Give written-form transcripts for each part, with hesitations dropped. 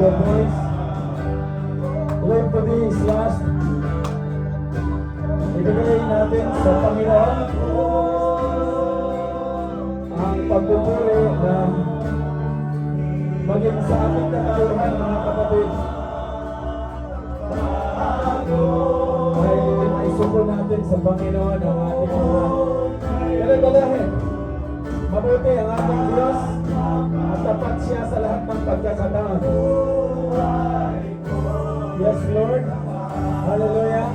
their voice. Lord, today is last. Ibigay natin sa Panginoon ang pagpupuri na maging sa ating katauhan, mga kapatid. Dahil naisuko natin sa Panginoon ang ating mga dalahin. Mabuti ang ating Diyos at tapat siya sa lahat ng pagkakataon. Yes, Lord. Hallelujah.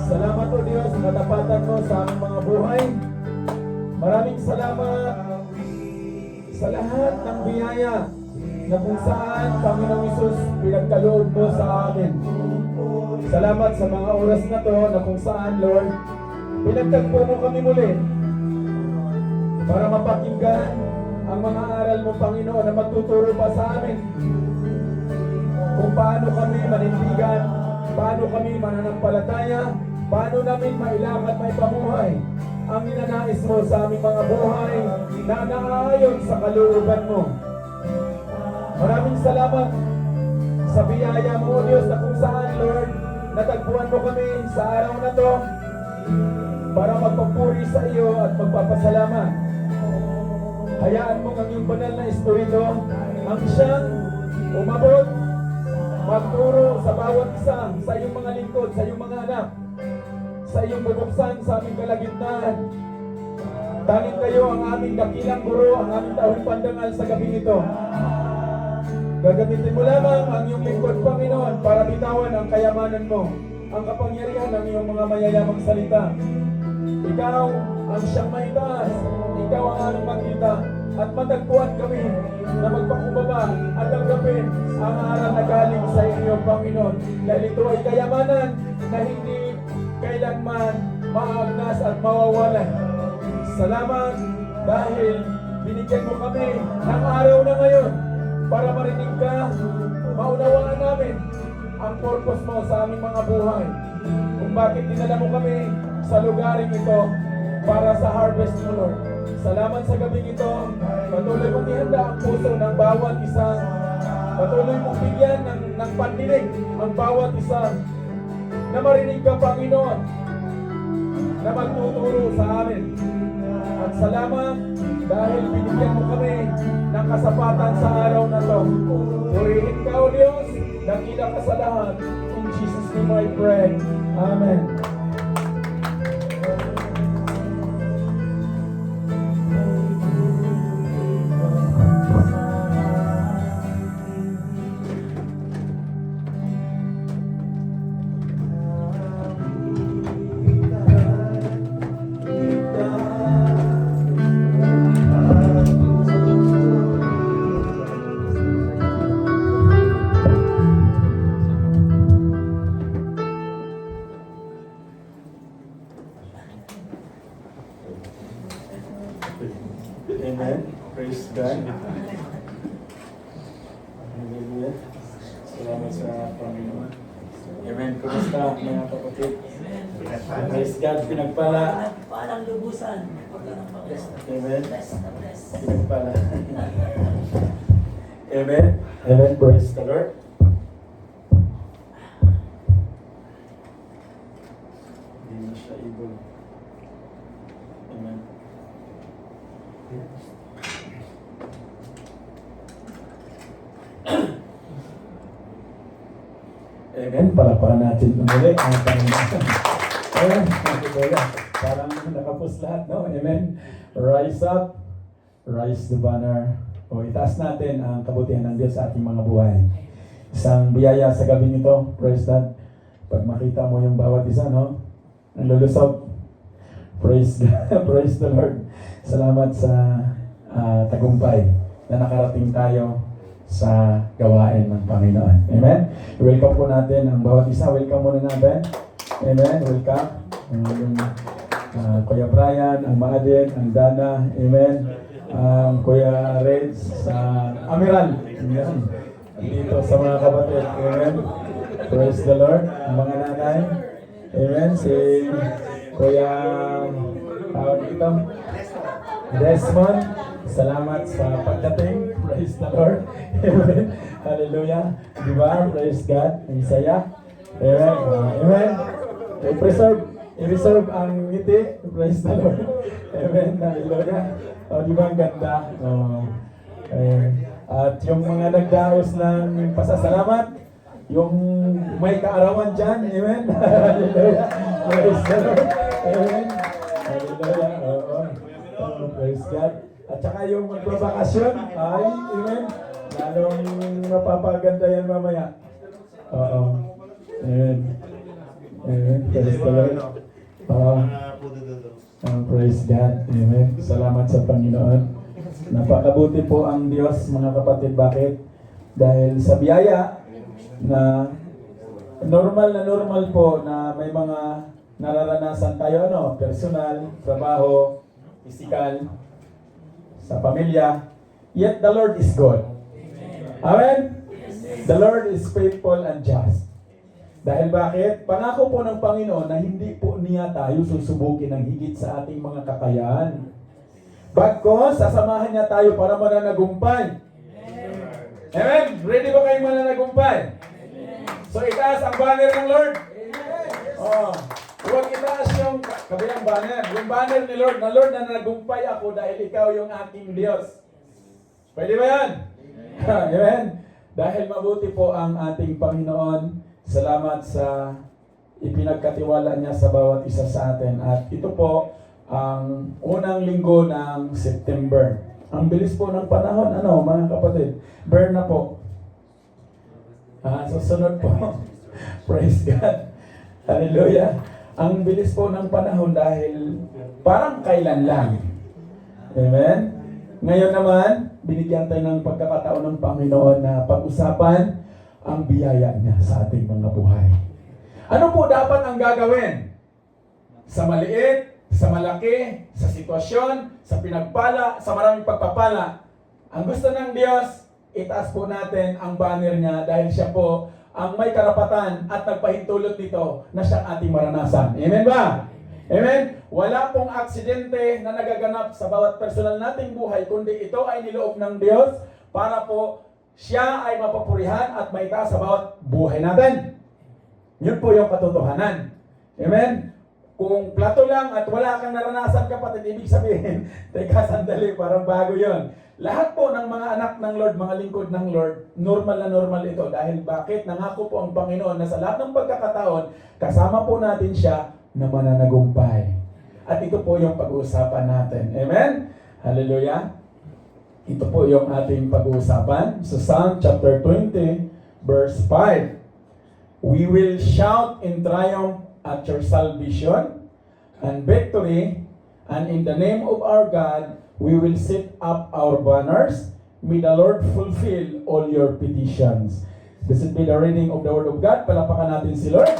Salamat o Diyos, matapatan mo sa aming mga buhay. Maraming salamat sa lahat ng biyaya na kung saan, Panginoong Hesus, pinagkaloob mo sa amin. Salamat sa mga oras na to na kung saan, Lord, pinagtagpo mo kami muli para mapakinggan ang mga aral mo, Panginoon, na magtuturo pa sa amin kung paano kami manindigan, paano kami mananampalataya, paano namin mailakad, may pamuhay ang ninanais mo sa aming mga buhay na naayon sa kalooban mo. Maraming salamat sa biyaya mo, Diyos, na kung saan, Lord, natagpuan mo kami sa araw na to para magpapuri sa iyo at magpapasalamat. Hayaan mo ang iyong banal na Espiritu ang siyang umabot, magturo sa bawat isa, sa iyong mga lingkod, sa iyong mga anak, sa iyong bubuksan sa aming kalagitnaan. Tanging kayo ang aming dakilang guro, ang aming tauhing pandangal sa gabi ito. Gagamitin mo lamang ang iyong lingkod, Panginoon, para bitawan ang kayamanan mo, ang kapangyarihan ng iyong mga mayayamang salita. Ikaw ang siyang maitaas, ikaw ang aming makita, at matagpuan kami na magpakumbaba at tanggapin ang aral na galing sa iyo, Panginoon. Dahil ito ay kayamanan na hindi kailanman maagnas at mawawalan. Salamat dahil binigyan mo kami ng araw na ngayon para marinig ka, maunawaan namin ang purpose mo sa aming mga buhay. Kung bakit dinala mo kami sa lugaring ito para sa harvest mo, Lord. Salamat sa gabing ito. Patuloy mong ihanda ang puso ng bawat isa. Patuloy mong bigyan ng pandinig ang bawat isa na marinig ka, Panginoon, na magtuturo sa amin. At salamat dahil binigyan mo kami ng kasapatan sa araw na to. Purihin ka, O Diyos, dakila ka sa lahat. In Jesus' name I pray. Amen. Amen. Praise God. Hallelujah. Salamat sa Panginoon. Amen. Kumusta mga kapatid? Praise God. Pinagpala. Parang lubusan. Amen. Bless na bless. Pinagpala. Amen. Amen. Praise the Lord. Hindi na siya able. Amen. Amen. Palapakan natin muli ang Panginoon. Amen. Parang nakapos lahat, no? Amen. Rise up. Rise the banner. O itaas natin ang kabutihan ng Diyos sa ating mga buhay. Isang biyaya sa gabi nito. Praise God. Pag makita mo yung bawat isa, no? Ang lulusog. Praise God. Praise the Lord. Salamat sa tagumpay na nakarating tayo sa gawain ng Panginoon. Amen? Welcome po natin ang bawat isa. Welcome muna natin. Amen? Welcome. Yung Kuya Brian, ang Maadin, ang Dana. Amen? Kuya Reds, Amiral. Amen? Dito sa mga kapatid. Amen? Praise the Lord. Ang mga nanay. Amen? Si Kuya tawag dito Desmond, salamat sa pagdating. Praise the Lord. Amen. Hallelujah. Di ba? Praise God. Ang saya. Amen. Amen. I-reserve ang ngiti. Praise the Lord. Amen. Hallelujah. O, di ba ang ganda? Amen. At yung mga nagdaos ng pasasalamat, yung may kaarawan dyan, amen. Hallelujah. Praise the Lord. Amen. Hallelujah. Oo. Praise God. At saka yung magbabakasyon, ay, amen. Lalong mapapaganda yan mamaya. Oo. Amen. Amen. Praise the Lord. Praise God. Amen. Salamat sa Panginoon. Napakabuti po ang Diyos, mga kapatid. Bakit? Dahil sa biyaya na normal po na may mga nararanasan tayo, personal, trabaho, physical, sa pamilya, yet the Lord is good. Amen? The Lord is faithful and just. Dahil bakit? Pangako po ng Panginoon na hindi po niya tayo susubukin ng higit sa ating mga kakayahan. Bagkos, sasamahan niya tayo para mananagumpay. Amen? Ready ba kayong mananagumpay? So itaas ang banner ng Lord. Oh, huwag itaas yung kabilang banner. Yung banner ni Lord, na Lord na nagumpay ako dahil ikaw yung aking Diyos. Pwede ba yan? Amen? Dahil mabuti po ang ating Panginoon. Salamat sa ipinagkatiwala niya sa bawat isa sa atin. At ito po ang unang linggo ng September. Ang bilis po ng panahon, mga kapatid. Burn na po. Susunod po. Praise God. Hallelujah. Ang bilis po ng panahon dahil parang kailan lang. Amen? Ngayon naman, binigyan tayo ng pagkakataon ng Panginoon na pag-usapan ang biyaya niya sa ating mga buhay. Ano po dapat ang gagawin? Sa maliit, sa malaki, sa sitwasyon, sa pinagpala, sa maraming pagpapala. Ang gusto ng Diyos, itaas po natin ang banner niya dahil siya po ang may karapatan at nagpahintulot nito na siyang ating maranasan. Amen ba? Amen? Wala pong aksidente na nagaganap sa bawat personal nating buhay, kundi ito ay niloob ng Diyos para po siya ay mapapurihan at maitaas sa bawat buhay natin. Yun po yung katotohanan. Amen? Kung plato lang at wala kang naranasan, kapatid, ibig sabihin, teka sandali, parang bago yon. Lahat po ng mga anak ng Lord, mga lingkod ng Lord, normal na normal ito. Dahil bakit? Nangako po ang Panginoon na sa lahat ng pagkakataon, kasama po natin siya na mananagumpay. At ito po yung pag-uusapan natin. Amen? Hallelujah. Ito po yung ating pag-uusapan. Sa Psalm chapter 20, verse 5. We will shout in triumph at your salvation and victory, and in the name of our God, we will set up our banners. May the Lord fulfill all your petitions. This will be the reading of the Word of God. Palapakan natin si Lord.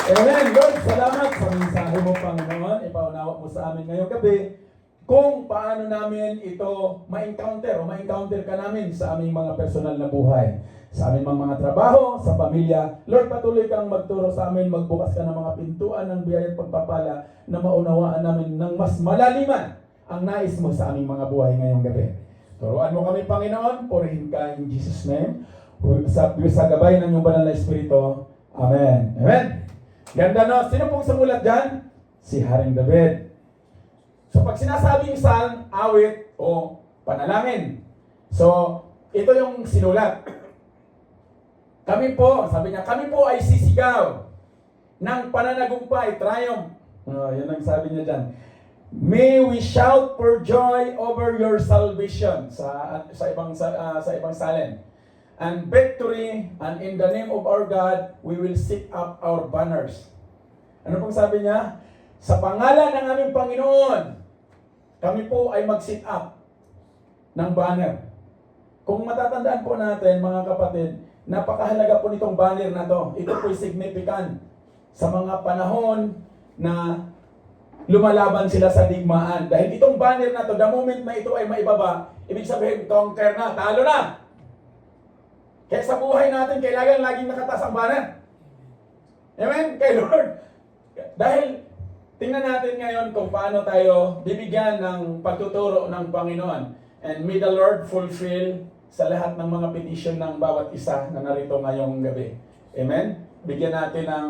Amen. Lord, salamat sa mensahe mo, Panginoon. Ipaunawa mo sa amin ngayong gabi kung paano namin ito ma-encounter ka namin sa aming mga personal na buhay. Sa aming mga trabaho, sa pamilya. Lord, patuloy kang magturo sa amin, magbukas ka ng mga pintuan ng biyayang pagpapala na maunawaan namin ng mas malaliman ang nais mo sa aming mga buhay ngayong gabi. Turuan mo kami, Panginoon. Purihin ka in Jesus' name. Sa gabay ng iyong banal na Espiritu. Amen. Amen. Ganda, no? Sino pong sumulat dyan? Si Haring David. So pag sinasabing psalm, awit, o panalangin. So, ito yung sinulat. Kami po, sabi niya, kami po ay sisigaw ng pananagumpay, triumph. Yan ang sabi niya dyan. May we shout for joy over your salvation sa ibang salin. And victory, and in the name of our God, we will set up our banners. Ano pong sabi niya? Sa pangalan ng aming Panginoon, kami po ay mag-set up ng banner. Kung matatandaan po natin, mga kapatid, napakahalaga po nitong banner na to. Ito po ay significant sa mga panahon na lumalaban sila sa digmaan. Dahil itong banner na to, the moment na ito ay maibaba, ibig sabihin, conquer na, talo na. Kaya sa buhay natin, kailangan laging nakataas ang banner. Amen? Kay Lord. Dahil, tingnan natin ngayon kung paano tayo bibigyan ng pagtuturo ng Panginoon. And may the Lord fulfill sa lahat ng mga petition ng bawat isa na narito ngayong gabi. Amen? Bigyan natin ng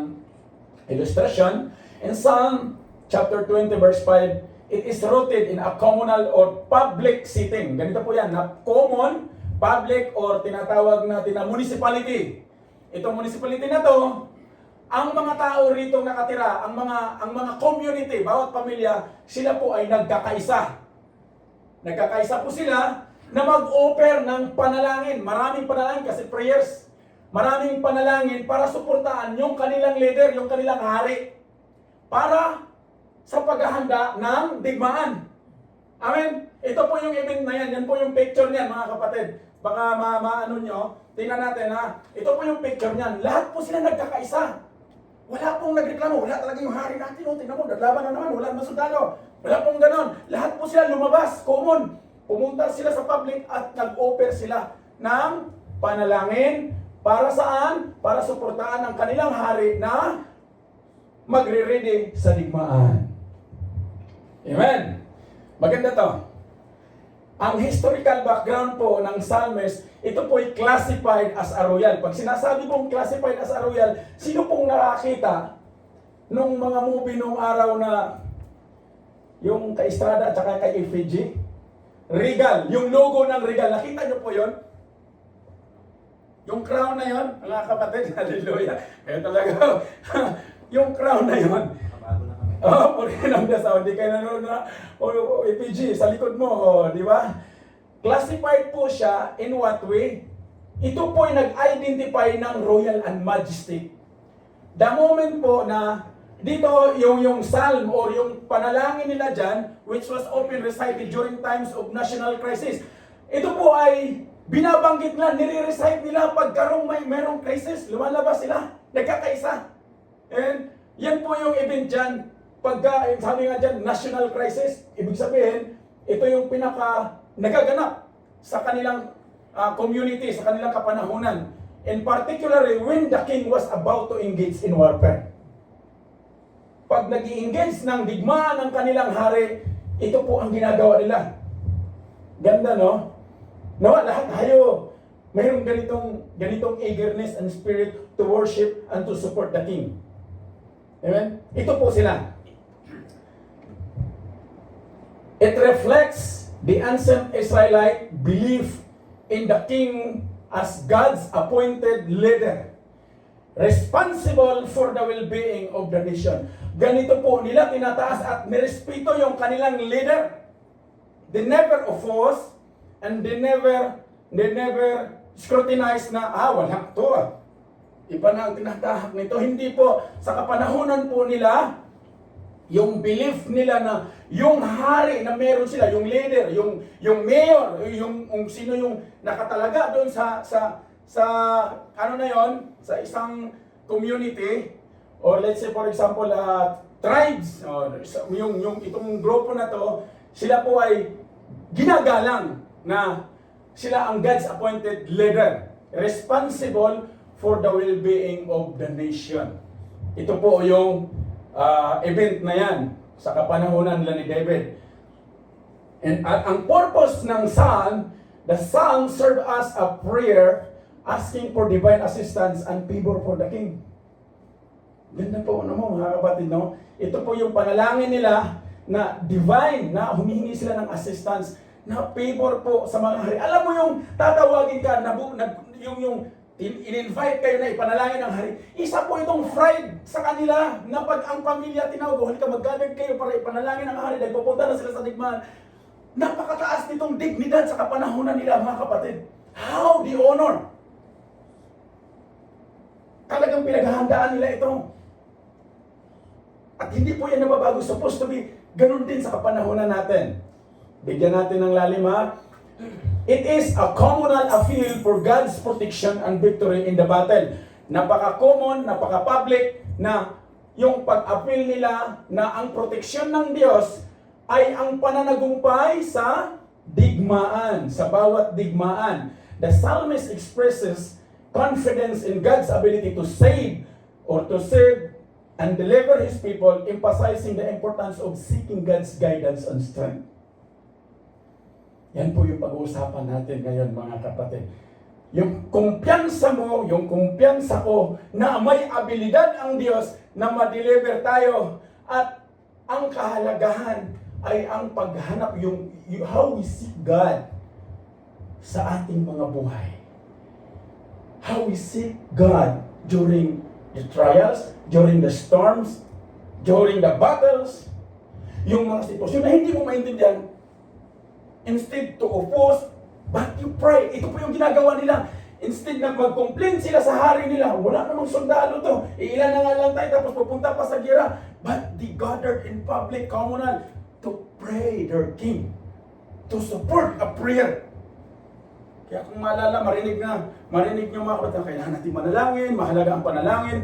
illustration. In Psalm chapter 20 verse 5, it is rooted in a communal or public setting. Ganito po yan, na common, public, or tinatawag natin na municipality. Itong municipality na to, ang mga tao rito nakatira, ang mga community, bawat pamilya, sila po ay nagkakaisa. Nagkakaisa po sila na mag-offer ng panalangin. Maraming panalangin kasi prayers. Maraming panalangin para suportahan yung kanilang leader, yung kanilang hari. Para sa paghahanda ng digmaan. Amen? Ito po yung event na yan. Yan po yung picture niyan, mga kapatid. Baka maano nyo. Tingnan natin ha. Ito po yung picture niyan. Lahat po sila nagkakaisa. Wala pong nagreklamo. Wala talaga yung hari natin. O, tingnan mo, naglaban na naman. Wala naman sundalo. Wala pong ganon. Lahat po sila lumabas. Common. Pumunta sila sa public at nag-offer sila ng panalangin. Para saan? Para suportahan ang kanilang hari na magre-ready sa digmaan. Amen. Maganda to. Ang historical background po ng psalmist, ito po ay classified as a royal. Pag sinasabi pong classified as a royal, sino pong nakakita nung mga movie nung araw na yung kay Estrada at saka kay Effigy? Regal, yung logo ng Regal. Nakita nyo po yon? Yung crown na yon, mga kapatid, hallelujah. Kaya talaga, yung crown na yon. Porque nang dasaw, hindi kayo nanonood na EPG sa likod mo, di ba? Classified po siya in what way? Ito po ay nag-identify ng royal and majesty. The moment po na dito yung psalm or yung panalangin nila dyan, which was often recited during times of national crisis, ito po ay binabanggit nila, nire-recite nila pagkarong merong crisis, lumalabas sila, nagkakaisa. And yan po yung event dyan. Pagka, sabi nga dyan, national crisis, ibig sabihin, ito yung pinaka nagaganap sa kanilang community, sa kanilang kapanahunan. And particularly, when the king was about to engage in warfare. Pag nag-i-engage ng digmaan ng kanilang hari, ito po ang ginagawa nila. Ganda, no? Nawa, lahat tayo mayroong ganitong eagerness and spirit to worship and to support the king. Amen? Ito po sila. It reflects the ancient Israelite belief in the king as God's appointed leader, responsible for the well-being of the nation. Ganito po nila tinataas at nirespeto yung kanilang leader. They never oppose and they never scrutinize na, wala to. Iba na ang tinatahak nito. Hindi po, sa kapanahunan po nila, yung belief nila na yung hari na meron sila, yung leader, yung mayor, yung sino yung nakatalaga doon sa ano na yon, sa isang community, or let's say for example, tribes, yung itong grupo na to, sila po ay ginagalang na sila ang God's appointed leader, responsible for the well-being of the nation. Ito po yung event na yan sa kapanahunan nila ni David. And ang purpose ng psalm, the psalm serve as a prayer asking for divine assistance and favor for the king. Ganda po, ano mo mga kapatid, no? Ito po yung panalangin nila na divine, na humihingi sila ng assistance, na favor po sa mga hari. Alam mo yung tatawagin ka, yung in-invite kayo na ipanalangin ng hari. Isa po itong pride sa kanila na pag ang pamilya tinawag, halika maggadag kayo para ipanalangin ng hari dahil pupunta na sila sa digmaan. Napakataas nitong dignidad sa kapanahunan nila, mga kapatid. How the honor! Talagang pinaghahandaan nila ito. At hindi po yan nababago. Supposed to be ganun din sa kapanahunan natin. Bigyan natin ng lalim, ha? It is a communal appeal for God's protection and victory in the battle. Napaka-common, napaka-public na yung pag-appeal nila na ang proteksyon ng Diyos ay ang pananagumpay sa digmaan, sa bawat digmaan. The psalmist expresses confidence in God's ability to save and deliver His people, emphasizing the importance of seeking God's guidance and strength. Yan po yung pag-uusapan natin ngayon, mga kapatid. Yung kumpiyansa mo, yung kumpiyansa ko na may abilidad ang Diyos na ma-deliver tayo, at ang kahalagahan ay ang paghanap, how we seek God sa ating mga buhay. How we seek God during the trials, during the storms, during the battles, yung mga sitwasyon na hindi mo maintindihan, instead to oppose, but you pray. Ito po yung ginagawa nila. Instead na mag-complain sila sa hari nila, wala namang sundalo to, ilan na nga lang tayo, tapos pupunta pa sa gira. But they gathered in public, communal, to pray their king, to support a prayer. Kaya kung maalala, marinig nyo mga kapatid, kailangan natin manalangin, mahalaga ang panalangin.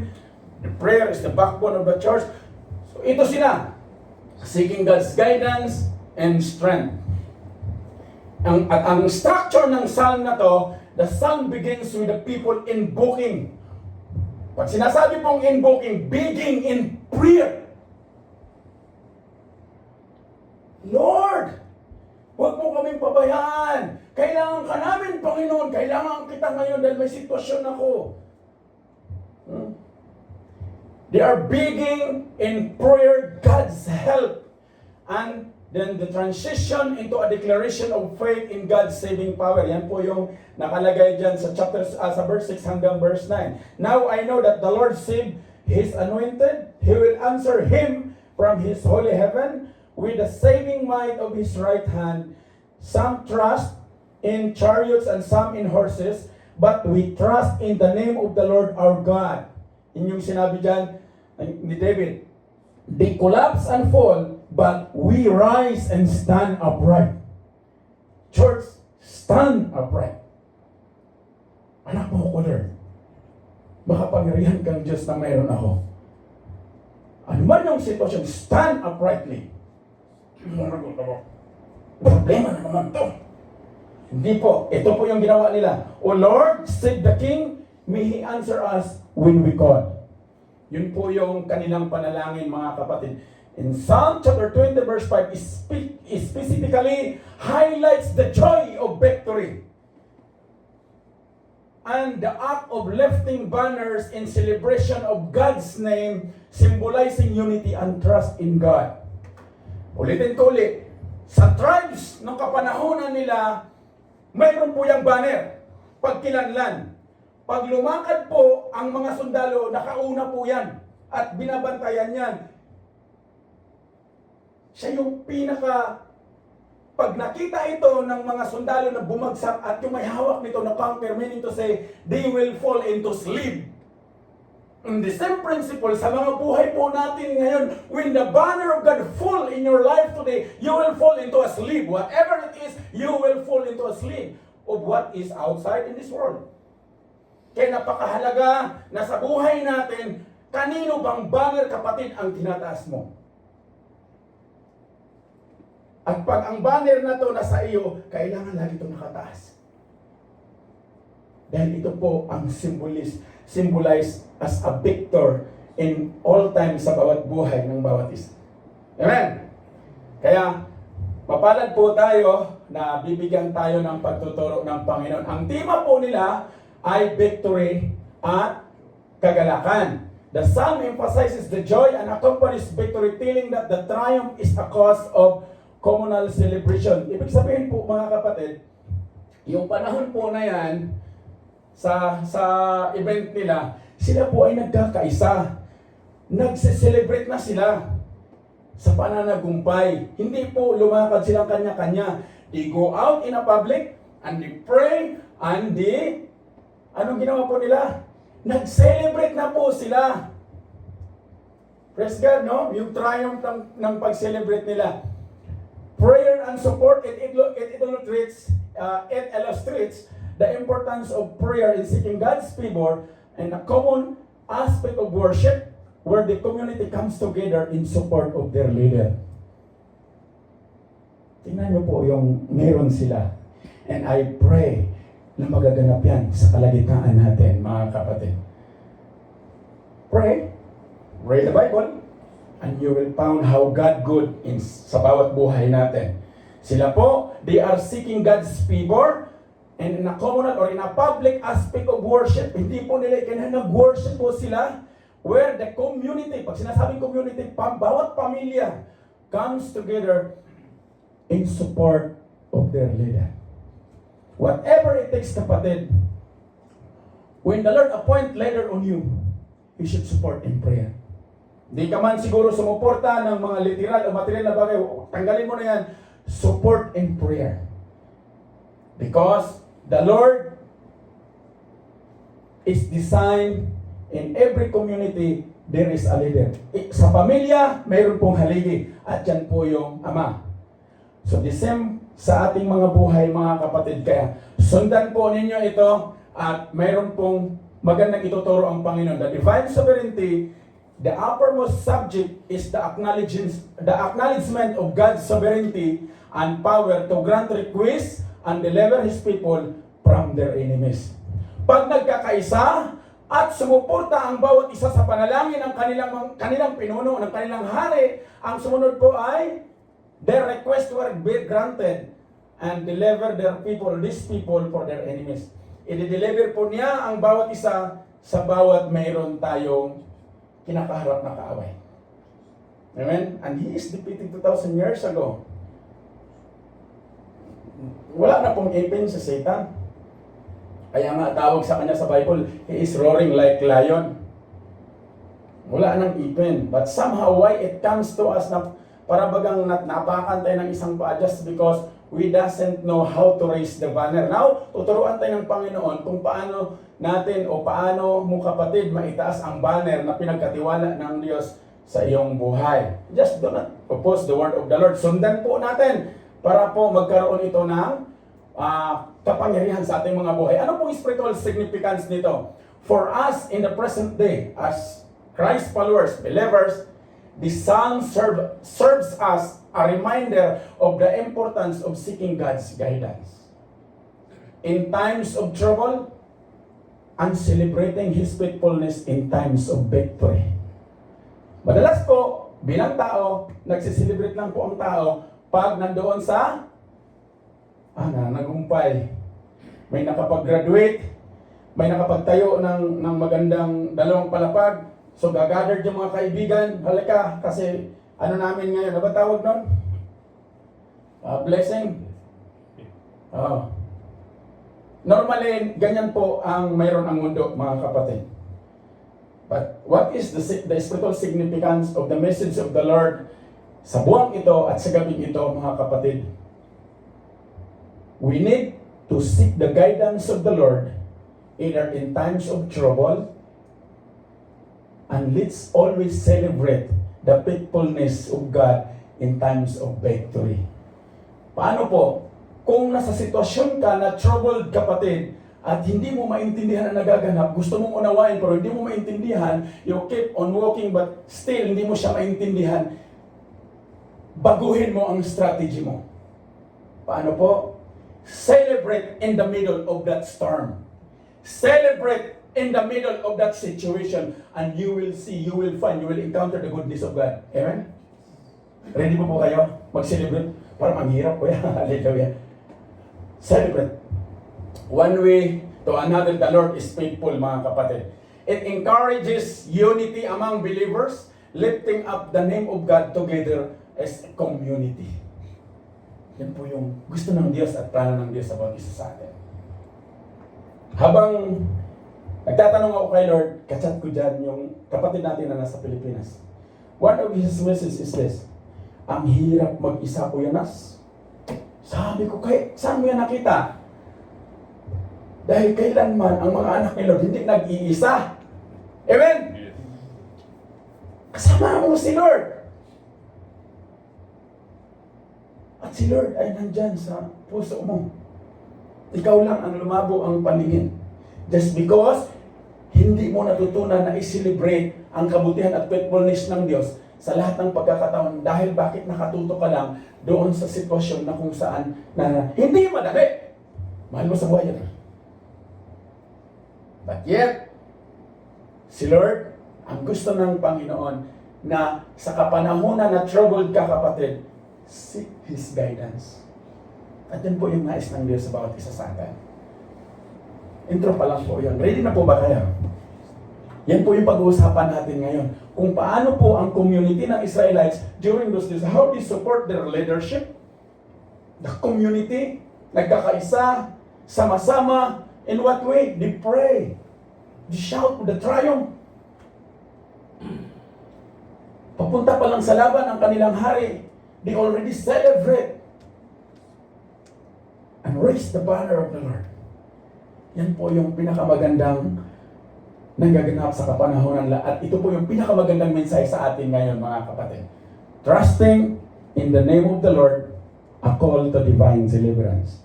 The prayer is the backbone of the church. So ito sila, seeking God's guidance and strength. Ang structure ng psalm na to, the psalm begins with the people invoking. Pag sinasabi pong invoking, begging in prayer. Lord, huwag mo kaming pabayaan. Kailangan ka namin, Panginoon. Kailangan kita ngayon dahil may sitwasyon ako. They are begging in prayer God's help. And then the transition into a declaration of faith in God's saving power. Yan po yung nakalagay dyan sa sa verse 6 hanggang verse 9. Now I know that the Lord saved His anointed. He will answer him from His holy heaven with the saving might of His right hand. Some trust in chariots and some in horses, but we trust in the name of the Lord our God. Yun yung sinabi dyan ni David. They collapse and fall, but we rise and stand upright. Church, stand upright. Anak mo ko, Lord. Makapangyarihan kang Diyos na mayroon ako. Ano man yung sitwasyon, stand uprightly. Problema na naman to. Hindi po. Ito po yung ginawa nila. O Lord, save the King, may He answer us when we call. Yun po yung kanilang panalangin, mga kapatid. In Psalm chapter 20 verse 5, it specifically highlights the joy of victory and the act of lifting banners in celebration of God's name, symbolizing unity and trust in God. Ulitin ko ulit, sa tribes ng kapanahonan nila, mayroon po yung banner, pagkilanlan. Pag lumakad po ang mga sundalo, nakauna po yan at binabantayan yan. Siya yung pag nakita ito ng mga sundalo na bumagsak at yung may hawak nito na conquer, meaning to say, they will fall into sleep. In the same principle, sa mga buhay po natin ngayon, when the banner of God fall in your life today, you will fall into a sleep. Whatever it is, you will fall into a sleep of what is outside in this world. Kaya napakahalaga na sa buhay natin, kanino bang banner, kapatid, ang tinataas mo? At pag ang banner na to nasa iyo, kailangan lagi itong nakataas. Dahil ito po ang symbolize as a victor in all time sa bawat buhay ng bawat isa. Amen? Kaya, mapalad po tayo na bibigyan tayo ng pagtuturo ng Panginoon. Ang tema po nila ay victory at kagalakan. The psalm emphasizes the joy and accompanies victory, telling that the triumph is a cause of communal celebration. Ibig sabihin po, mga kapatid, yung panahon po na yan, sa event nila, sila po ay nagkakaisa. Nagse-celebrate na sila sa pananagumpay. Hindi po lumakad silang kanya-kanya. They go out in a public and they pray and anong ginawa po nila? Nag-celebrate na po sila. Praise God, no? Yung triumph ng pag-celebrate nila. Prayer and support, it illustrates the importance of prayer in seeking God's favor and a common aspect of worship where the community comes together in support of their leader. Tingnan niyo po yung meron sila. And I pray na magaganap yan sa kalagitnaan natin, mga kapatid. Pray. Read the Bible. And you will find how God good sa bawat buhay natin. Sila po, they are seeking God's favor and in a communal or in a public aspect of worship. Hindi po nila nag-worship po sila where the community, pag sinasabing community, bawat pamilya comes together in support of their leader. Whatever it takes, kapatid, when the Lord appoint leader on you, you should support in prayer. Di ka man siguro sumuporta ng mga literal o material na bagay, tanggalin mo na yan, support in prayer. Because the Lord is designed in every community, there is a leader. Sa pamilya, mayroon pong haligi at yan po yung ama. So the same sa ating mga buhay, mga kapatid. Kaya sundan po ninyo ito at mayroon pong magandang ituturo ang Panginoon. The divine sovereignty, the uppermost subject is the acknowledgement of God's sovereignty and power to grant requests and deliver His people from their enemies. Pag nagkakaisa at sumuporta ang bawat isa sa panalangin ng kanilang pinuno, ng kanilang hari, ang sumunod po ay their request were be granted and deliver their people, these people for their enemies. I-deliver po niya ang bawat isa sa bawat mayroon tayong kinakaharap na kaaway. Amen? And He is defeated 2,000 years ago. Wala na pong ipin sa Satan. Kaya nga tawag sa kanya sa Bible, he is roaring like lion. Wala nang ipin. But somehow why it comes to us na para bagang napakan tayo ng isang paa just because we doesn't know how to raise the banner. Now, tuturuan tayo ng Panginoon kung paano natin o paano mo kapatid maitaas ang banner na pinagkatiwala ng Diyos sa iyong buhay. Just do not oppose the word of the Lord. Sundan po natin para po magkaroon ito ng kapangyarihan sa ating mga buhay. Ano pong spiritual significance nito? For us in the present day, as Christ followers, believers, the psalm serves us a reminder of the importance of seeking God's guidance. In times of trouble, and celebrating His faithfulness in times of victory. Madalas po, bilang tao, nagsiselebrate lang po ang tao pag nandoon sa nagumpay. May nakapag-graduate, may nakapagtayo ng magandang dalawang palapag. So gagather yung mga kaibigan, halika, kasi ano namin ngayon, ano ba tawag nun? Blessing. Normally, ganyan po ang mayroon ang mundo, mga kapatid. But what is the spiritual significance of the message of the Lord sa buwang ito at sa gabing ito, mga kapatid? We need to seek the guidance of the Lord either in times of trouble, and let's always celebrate the faithfulness of God in times of victory. Paano po? Kung nasa sitwasyon ka na troubled, kapatid, at hindi mo maintindihan ang nagaganap, gusto mong unawain pero hindi mo maintindihan, you keep on walking but still hindi mo siya maintindihan, baguhin mo ang strategy mo. Paano po? Celebrate in the middle of that storm. Celebrate in the middle of that situation and you will see, you will find, you will encounter the goodness of God. Amen? Ready po kayo? Mag-celebrate? Para manghirap po yan. Hallelujah. Celebrate. One way to another, the Lord is faithful, mga kapatid. It encourages unity among believers, lifting up the name of God together as a community. Yan po yung gusto ng Diyos at plano ng Diyos sa bawat isa sa atin. Habang nagtatanong ako kay Lord, kachat ko dyan yung kapatid natin na nasa Pilipinas. One of his messages is this: ang hirap mag-isa, Kuya Nas. Sabi ko, saan mo yan nakita? Dahil kailanman ang mga anak ni Lord hindi nag-iisa. Amen? Kasama mo si Lord. At si Lord ay nandyan sa puso mo. Ikaw lang ang lumabo ang paningin. Just because hindi mo natutunan na i-celebrate ang kabutihan at faithfulness ng Diyos sa lahat ng pagkakataon dahil bakit nakatuto ka lang doon sa sitwasyon na kung saan na hindi madali. Mahal mo sa buhay yan. But yet, si Lord, ang gusto ng Panginoon na sa kapanahunan na troubled ka, kapatid, seek His guidance. At yan po yung nais ng Diyos sa bawat isa sa atin. Intro pa lang po yun. Ready na po ba kayo? Yan po yung pag-uusapan natin ngayon. Kung paano po ang community ng Israelites during those days, how they support their leadership. The community, nagkakaisa, sama-sama. In what way? They pray. They shout the triumph. Papunta pa lang sa laban ang kanilang hari. They already celebrate and raise the banner of the Lord. Yan po yung pinakamagandang nagaganap sa kapanahonan. At ito po yung pinakamagandang mensahe sa atin ngayon, mga kapatid. Trusting in the name of the Lord, a call to divine deliverance.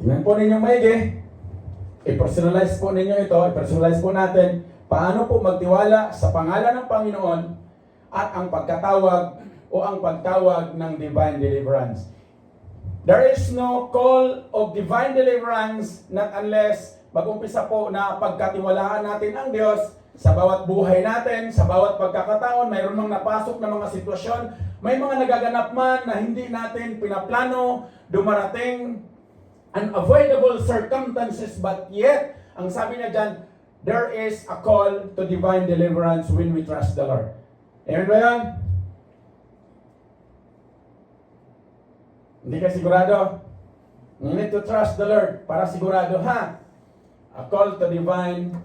Tingnan po ninyo maigi. I-personalize po ninyo ito. I-personalize po natin paano po magtiwala sa pangalan ng Panginoon at ang pagkatawag o ang pagtawag ng divine deliverance. There is no call of divine deliverance not unless mag-umpisa po na pagkatiwalaan natin ang Diyos sa bawat buhay natin, sa bawat pagkakataon, mayroon mang napasok na mga sitwasyon, may mga nagaganap man na hindi natin pinaplano, dumarating unavoidable circumstances, but yet, ang sabi niya dyan, there is a call to divine deliverance when we trust the Lord. Amen ba yan? Hindi ka sigurado? You need to trust the Lord para sigurado, ha? A call to divine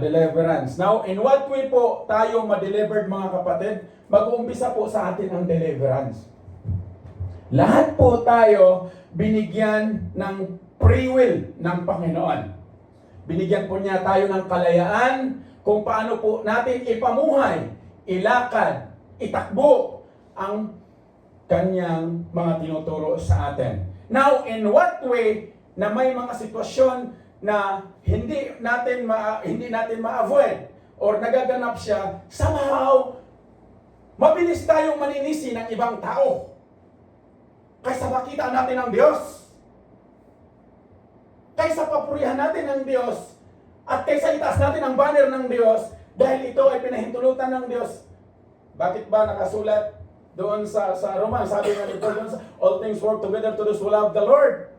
deliverance. Now, in what way po tayo ma-delivered, mga kapatid? Mag-uumpisa po sa atin ang deliverance. Lahat po tayo binigyan ng free will ng Panginoon. Binigyan po niya tayo ng kalayaan kung paano po natin ipamuhay, ilakad, itakbo ang kanyang mga tinuturo sa atin. Now, in what way na may mga sitwasyon na hindi natin ma-avoid or nagaganap siya, somehow mabilis tayong maninisi ng ibang tao kaysa makita natin ang Diyos, kaysa papurihan natin ang Diyos, at kaysa itaas natin ang banner ng Diyos, dahil ito ay pinahintulutan ng Diyos. Bakit ba nakasulat doon sa Roma, sabi nga dito doon sa all things work together to those who love the Lord.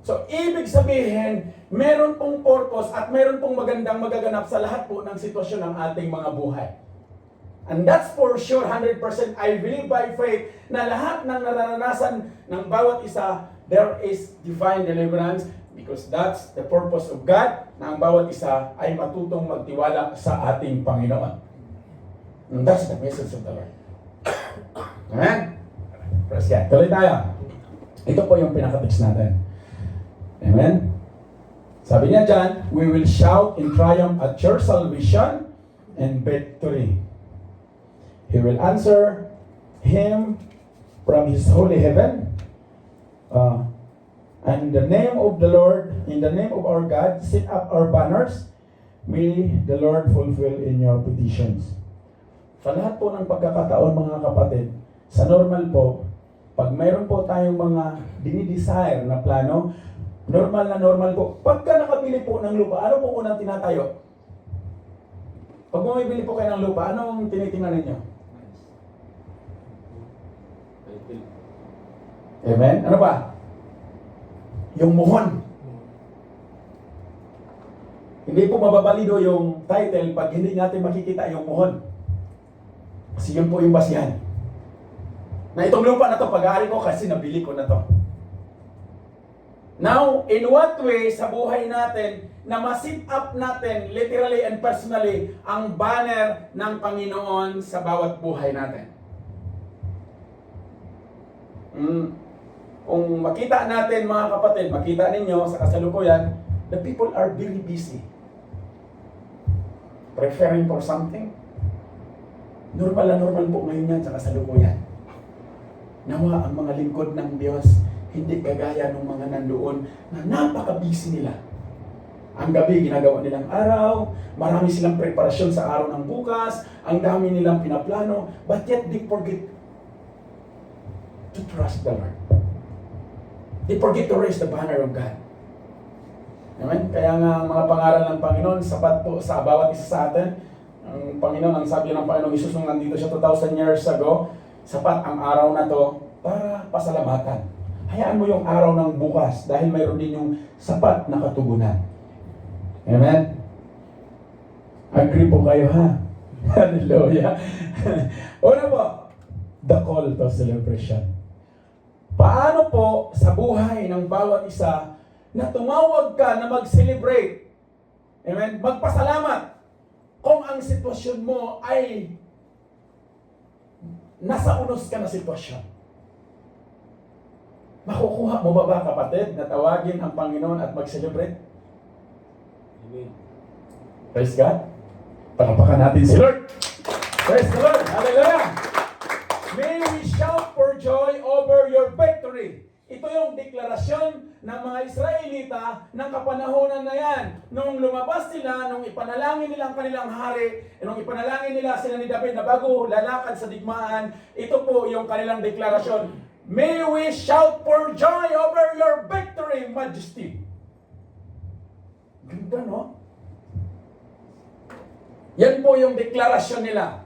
So, ibig sabihin, meron pong purpose at meron pong magandang magaganap sa lahat po ng sitwasyon ng ating mga buhay. And that's for sure, 100%, I believe by faith, na lahat ng naranasan ng bawat isa, there is divine deliverance because that's the purpose of God, na ang bawat isa ay matutong magtiwala sa ating Panginoon. And that's the message of the Lord. Amen? Praise God. Tuloy tayo. Ito po yung pinaka-text natin. Amen? Sabi niya dyan, we will shout in triumph at your salvation and victory. He will answer him from his holy heaven. And in the name of the Lord, in the name of our God, set up our banners. May the Lord fulfill in your petitions. Sa lahat po ng pagkakataon, mga kapatid, sa normal po, pag mayroon po tayong mga dinidesire na plano, normal po. Pagka nakabili po ng lupa, ano po unang tinatayo? Pag bumibili po kayo ng lupa, anong tinitingnan ninyo? Amen? Ano ba? Yung muhon. Hindi po mababalido yung title pag hindi natin makikita yung muhon. Kasi yun po yung basihan. Na itong lupa na to, pag-aari ko kasi nabili ko na to. Now, in what way sa buhay natin na ma-sit up natin, literally and personally, ang banner ng Panginoon sa bawat buhay natin? Kung makita natin, mga kapatid, makita ninyo sa kasalukuyan, the people are very busy. Preferring for something. Normal na normal po ngayon yan sa kasalukuyan. Nawa ang mga lingkod ng Diyos, hindi kagaya ng mga nandoon na napaka-busy nila. Ang gabi, ginagawa nilang araw, marami silang preparasyon sa araw ng bukas, ang dami nilang pinaplano, but yet they forget to trust the Lord. They forget to raise the banner of God. Amen? Kaya nga mga pangaral ng Panginoon, sapat po sa bawat isa sa atin. Ang Panginoon, ang sabi ng Panginoong Isus nung nandito siya 2,000 years ago, sapat ang araw na to para pasalamatan. hayaan mo yung araw ng bukas dahil mayroon din yung sapat na katugunan. Amen? Agree po kayo, ha? Hallelujah. Una po, the call to celebration. Paano po sa buhay ng bawat isa na tumawag ka na mag-celebrate? Amen? Magpasalamat kung ang sitwasyon mo ay nasa unos ka na sitwasyon. Makukuha mo ba kapatid na tawagin ang Panginoon at mag-celebrate? Amen. Praise God. Palapakan natin si Lord. Praise the Lord. Hallelujah. May we shout for joy over your victory. Ito yung deklarasyon ng mga Israelita ng kapanahonan na yan. Nung lumabas sila, nung ipanalangin nila ang kanilang hari, nung ipanalangin nila sila ni David na bago lalakad sa digmaan, ito po yung kanilang deklarasyon. May we shout for joy over your victory, Majesty. Ganda, no? Yan po yung deklarasyon nila.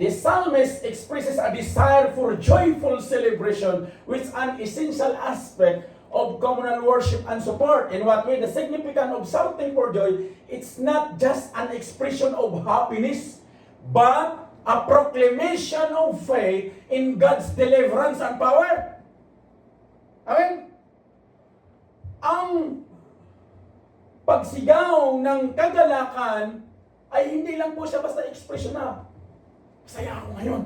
The psalmist expresses a desire for joyful celebration, which is an essential aspect of communal worship and support. In what way? The significance of shouting for joy, it's not just an expression of happiness, but a proclamation of faith in God's deliverance and power. Amen? Ang pagsigaw ng kagalakan ay hindi lang po siya basta expression na masaya ako ngayon.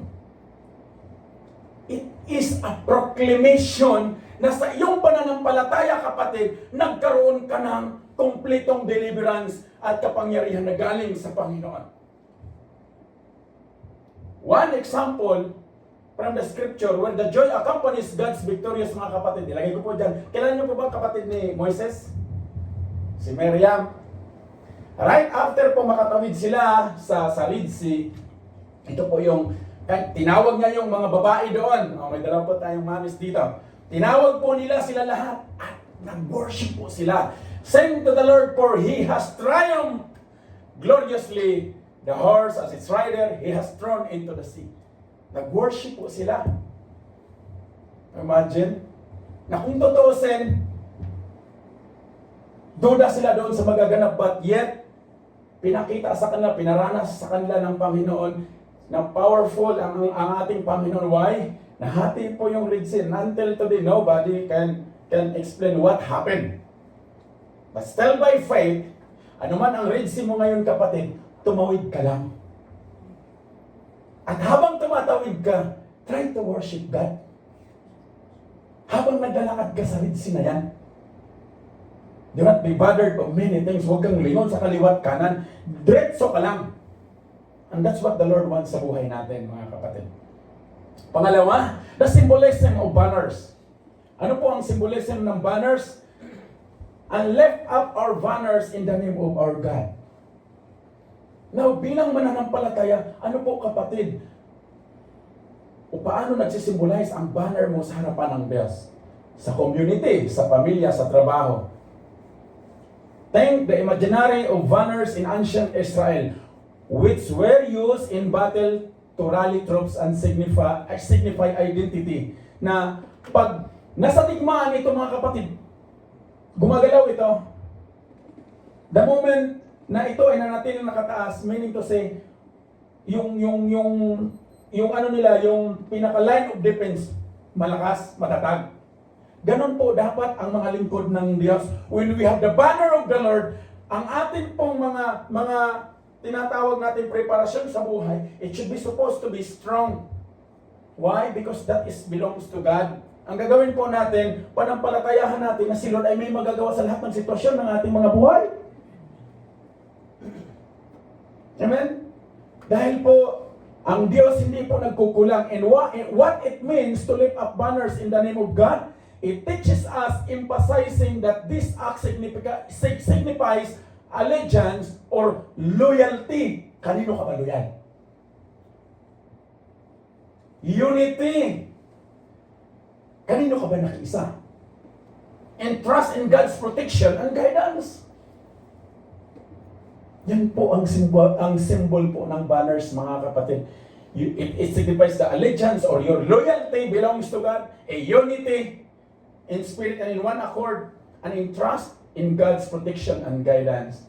It is a proclamation na sa iyong pananampalataya, kapatid, nagkaroon ka ng kumpletong deliverance at kapangyarihan na galing sa Panginoon. One example from the scripture where the joy accompanies God's victorious, mga kapatid. Ilagay ko po dyan. Kailan niyo po ba kapatid ni Moises? Si Miriam. Right after po makatawid sila sa Red Sea, ito po yung, tinawag niya yung mga babae doon. May dalawa po tayong mamis dito. Tinawag po nila sila lahat at nag-worship po sila. Sing to the Lord for He has triumphed gloriously. The horse as its rider, He has thrown into the sea. Nag-worship po sila. Imagine, na kung tutuusin, duda sila doon sa magaganap, but yet, pinakita sa kanila, pinaranas sa kanila ng Panginoon na powerful ang ating Panginoon. Why? Nahati po yung Red Sea. Until today, nobody can explain what happened. But still by faith, anuman ang Red Sea mo ngayon, kapatid, tumawid ka lang. At habang tumatawid ka, try to worship God. Habang naglalakad ka sa Red Sea na yan, do not be bothered of many things. Huwag kang lingon sa kaliwat kanan. Diretso ka lang. And that's what the Lord wants sa buhay natin, mga kapatid. Pangalawa, the symbolism of banners. Ano po ang symbolism ng banners? And lift up our banners in the name of our God. Now, bilang mananampalataya, ano po kapatid? O paano nagsisimbolize ang banner mo sa harapan ng Diyos? Sa community, sa pamilya, sa trabaho. Think the imaginary of banners in ancient Israel, which were used in battle to rally troops and signify identity. Na pag nasa digmaan ito, mga kapatid, gumagalaw ito. The moment na ito ay nanatiling nakataas, meaning to say, yung ano nila, yung pinaka line of defense, malakas, matatag. Ganon po dapat ang mga lingkod ng Diyos. When we have the banner of the Lord, ang ating pong mga tinatawag natin preparasyon sa buhay, it should be supposed to be strong. Why? Because that belongs to God. Ang gagawin po natin, panampalatayahan natin na si Lord ay may magagawa sa lahat ng sitwasyon ng ating mga buhay. Amen? Dahil po, ang Diyos hindi po nagkukulang. And what it means to lift up banners in the name of God, it teaches us, emphasizing that this act signifies allegiance or loyalty. Kanino ka ba loyal? Unity. Kanino ka ba nakiisa? And trust in God's protection and guidance. Yan po ang symbol po ng banners, mga kapatid. it signifies the allegiance or your loyalty belongs to God, a unity in spirit and in one accord, and in trust in God's protection and guidance.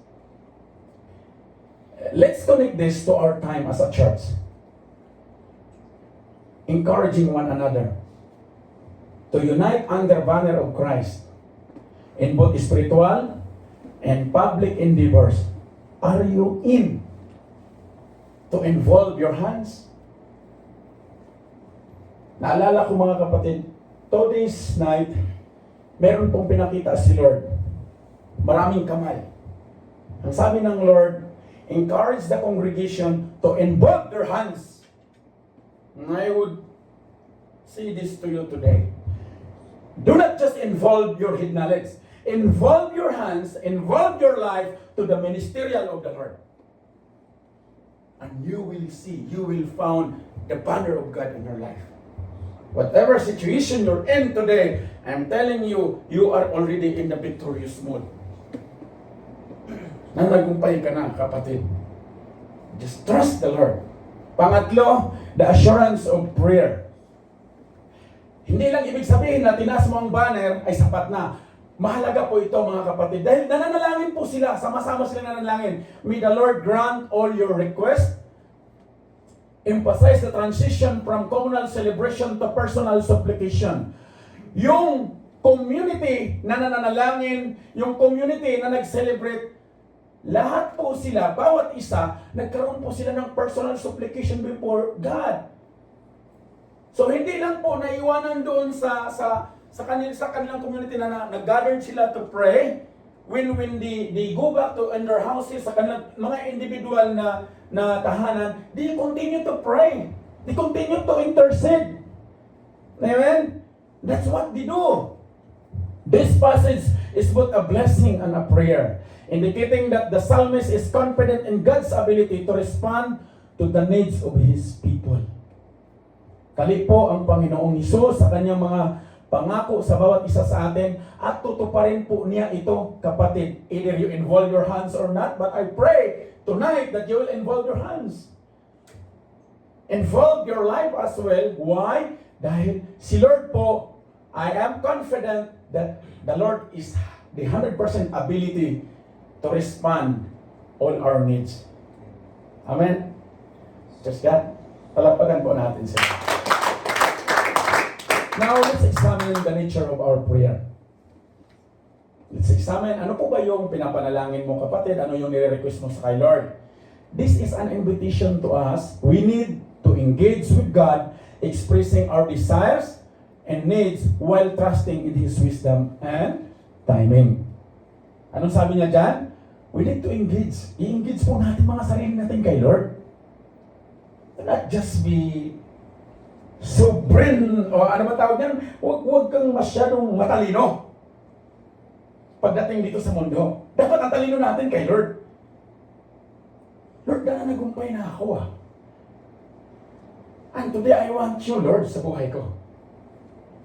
Let's connect this to our time as a church. Encouraging one another to unite under banner of Christ in both spiritual and public endeavors. Are you in to involve your hands? Naalala ko mga kapatid, today's night, meron pong pinakita si Lord. Maraming kamay. Ang sabi ng Lord, encourage the congregation to involve their hands. And I would say this to you today. Do not just involve your head knowledge. Involve your hands, involve your life to the ministerial of the Lord. And you will see, you will find the banner of God in your life. Whatever situation you're in today, I'm telling you, you are already in the victorious mode. Nanagumpay ka na, kapatid. Just trust the Lord. Pangatlo, the assurance of prayer. Hindi lang ibig sabihin na tinaas mo ang banner ay sapat na. Mahalaga po ito mga kapatid. Dahil nananalangin po sila, sama-sama sila nananalangin. May the Lord grant all your requests. Emphasize the transition from communal celebration to personal supplication. Yung community na nananalangin, yung community na nag-celebrate, lahat po sila, bawat isa, nagkaroon po sila ng personal supplication before God. So hindi lang po naiwanan doon sa kanilang community na nag-gather sila to pray. When they go back to in their houses, sa kanilang mga individual na tahanan, they continue to pray. They continue to intercede. Amen? That's what they do. This passage is both a blessing and a prayer, indicating that the psalmist is confident in God's ability to respond to the needs of His people. Kali po ang Panginoong Hesus sa kanyang mga pangako sa bawat isa sa atin at tutuparin po niya ito, kapatid. Either you involve your hands or not, but I pray tonight that you will involve your hands. Involve your life as well. Why? Dahil si Lord po, I am confident that the Lord is the 100% ability to respond all our needs. Amen? Just that, palapagan po natin sila. Now, let's examine the nature of our prayer. Let's examine, ano po ba yung pinapanalangin mo, kapatid? Ano yung nire-request mo sa kay Lord? This is an invitation to us. We need to engage with God, expressing our desires and needs while trusting in His wisdom and timing. Anong sabi niya dyan? We need to engage. I-engage po natin mga sarili natin kay Lord. Not just be sovereign, o ano ba tawag yan? Huwag kang masyadong matalino pagdating dito sa mundo. Dapat ang talino natin kay Lord. Lord, nagumpay na ako . And today I want you, Lord, sa buhay ko.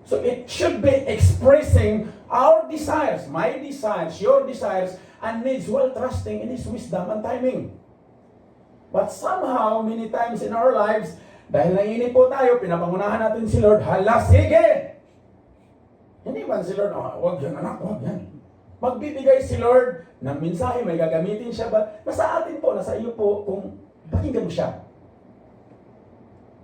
So it should be expressing our desires, my desires, your desires, and needs while trusting in His wisdom and timing. But somehow, many times in our lives, dahil naiinip po tayo, pinapangunahan natin si Lord, hala, sige! Hindi man si Lord, wag yan anak, wag yan. Magbibigay si Lord ng mensahe, may gagamitin siya ba? Nasa atin po, nasa iyo po, kung pakinggan mo siya.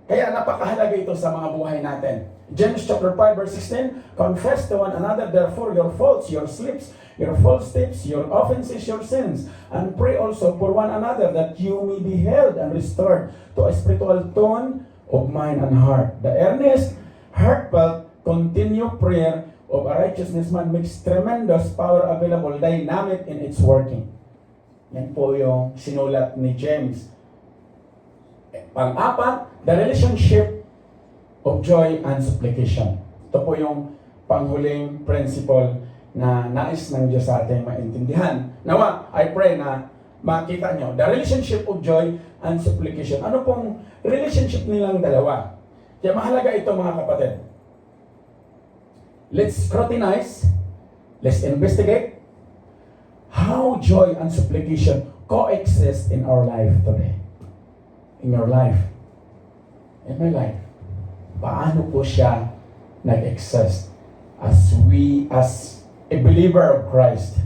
Kaya napakahalaga ito sa mga buhay natin. James chapter 5 verse 16, confess to one another therefore your faults, your slips, your false steps, your offenses, your sins, and pray also for one another that you may be held and restored to a spiritual tone of mind and heart. The earnest, heartfelt, continued prayer of a righteousness man makes tremendous power available, dynamic in its working. Yan po yung sinulat ni James. Pang-apat, the relationship of joy and supplication. Ito po yung panghuling principle na nais ng Diyos sa ating maintindihan. Nawa, I pray na makita nyo, the relationship of joy and supplication. Ano pong relationship nilang dalawa? Kaya mahalaga ito mga kapatid. Let's scrutinize, let's investigate how joy and supplication coexist in our life today. In your life. in my life, paano po siya nag-exist as a believer of Christ.